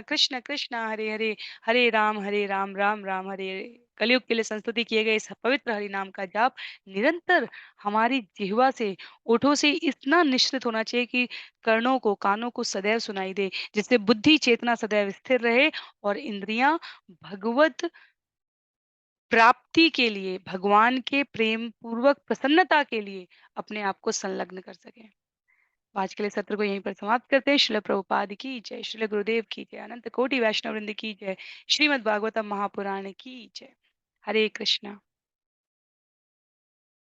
कृष्ण कृष्ण हरे हरे, हरे राम राम राम हरे हरे। कलयुग के लिए संस्तुति किए गए इस पवित्र हरि नाम का जाप निरंतर हमारी जिह्वा से, ओठों से इतना निश्चित होना चाहिए कि कर्णों को, कानों को सदैव सुनाई दे, जिससे बुद्धि चेतना सदैव स्थिर रहे और इंद्रियां भगवत प्राप्ति के लिए, भगवान के प्रेम पूर्वक प्रसन्नता के लिए अपने आप को संलग्न कर सकें। तो आज के लिए सत्र को यहीं पर समाप्त करते हैं। श्रील प्रभुपाद की जय, श्रील गुरुदेव की जय, अनंत कोटि वैष्णव वृंद की जय, श्रीमद् भागवतम महापुराण की जय। हरे कृष्णा।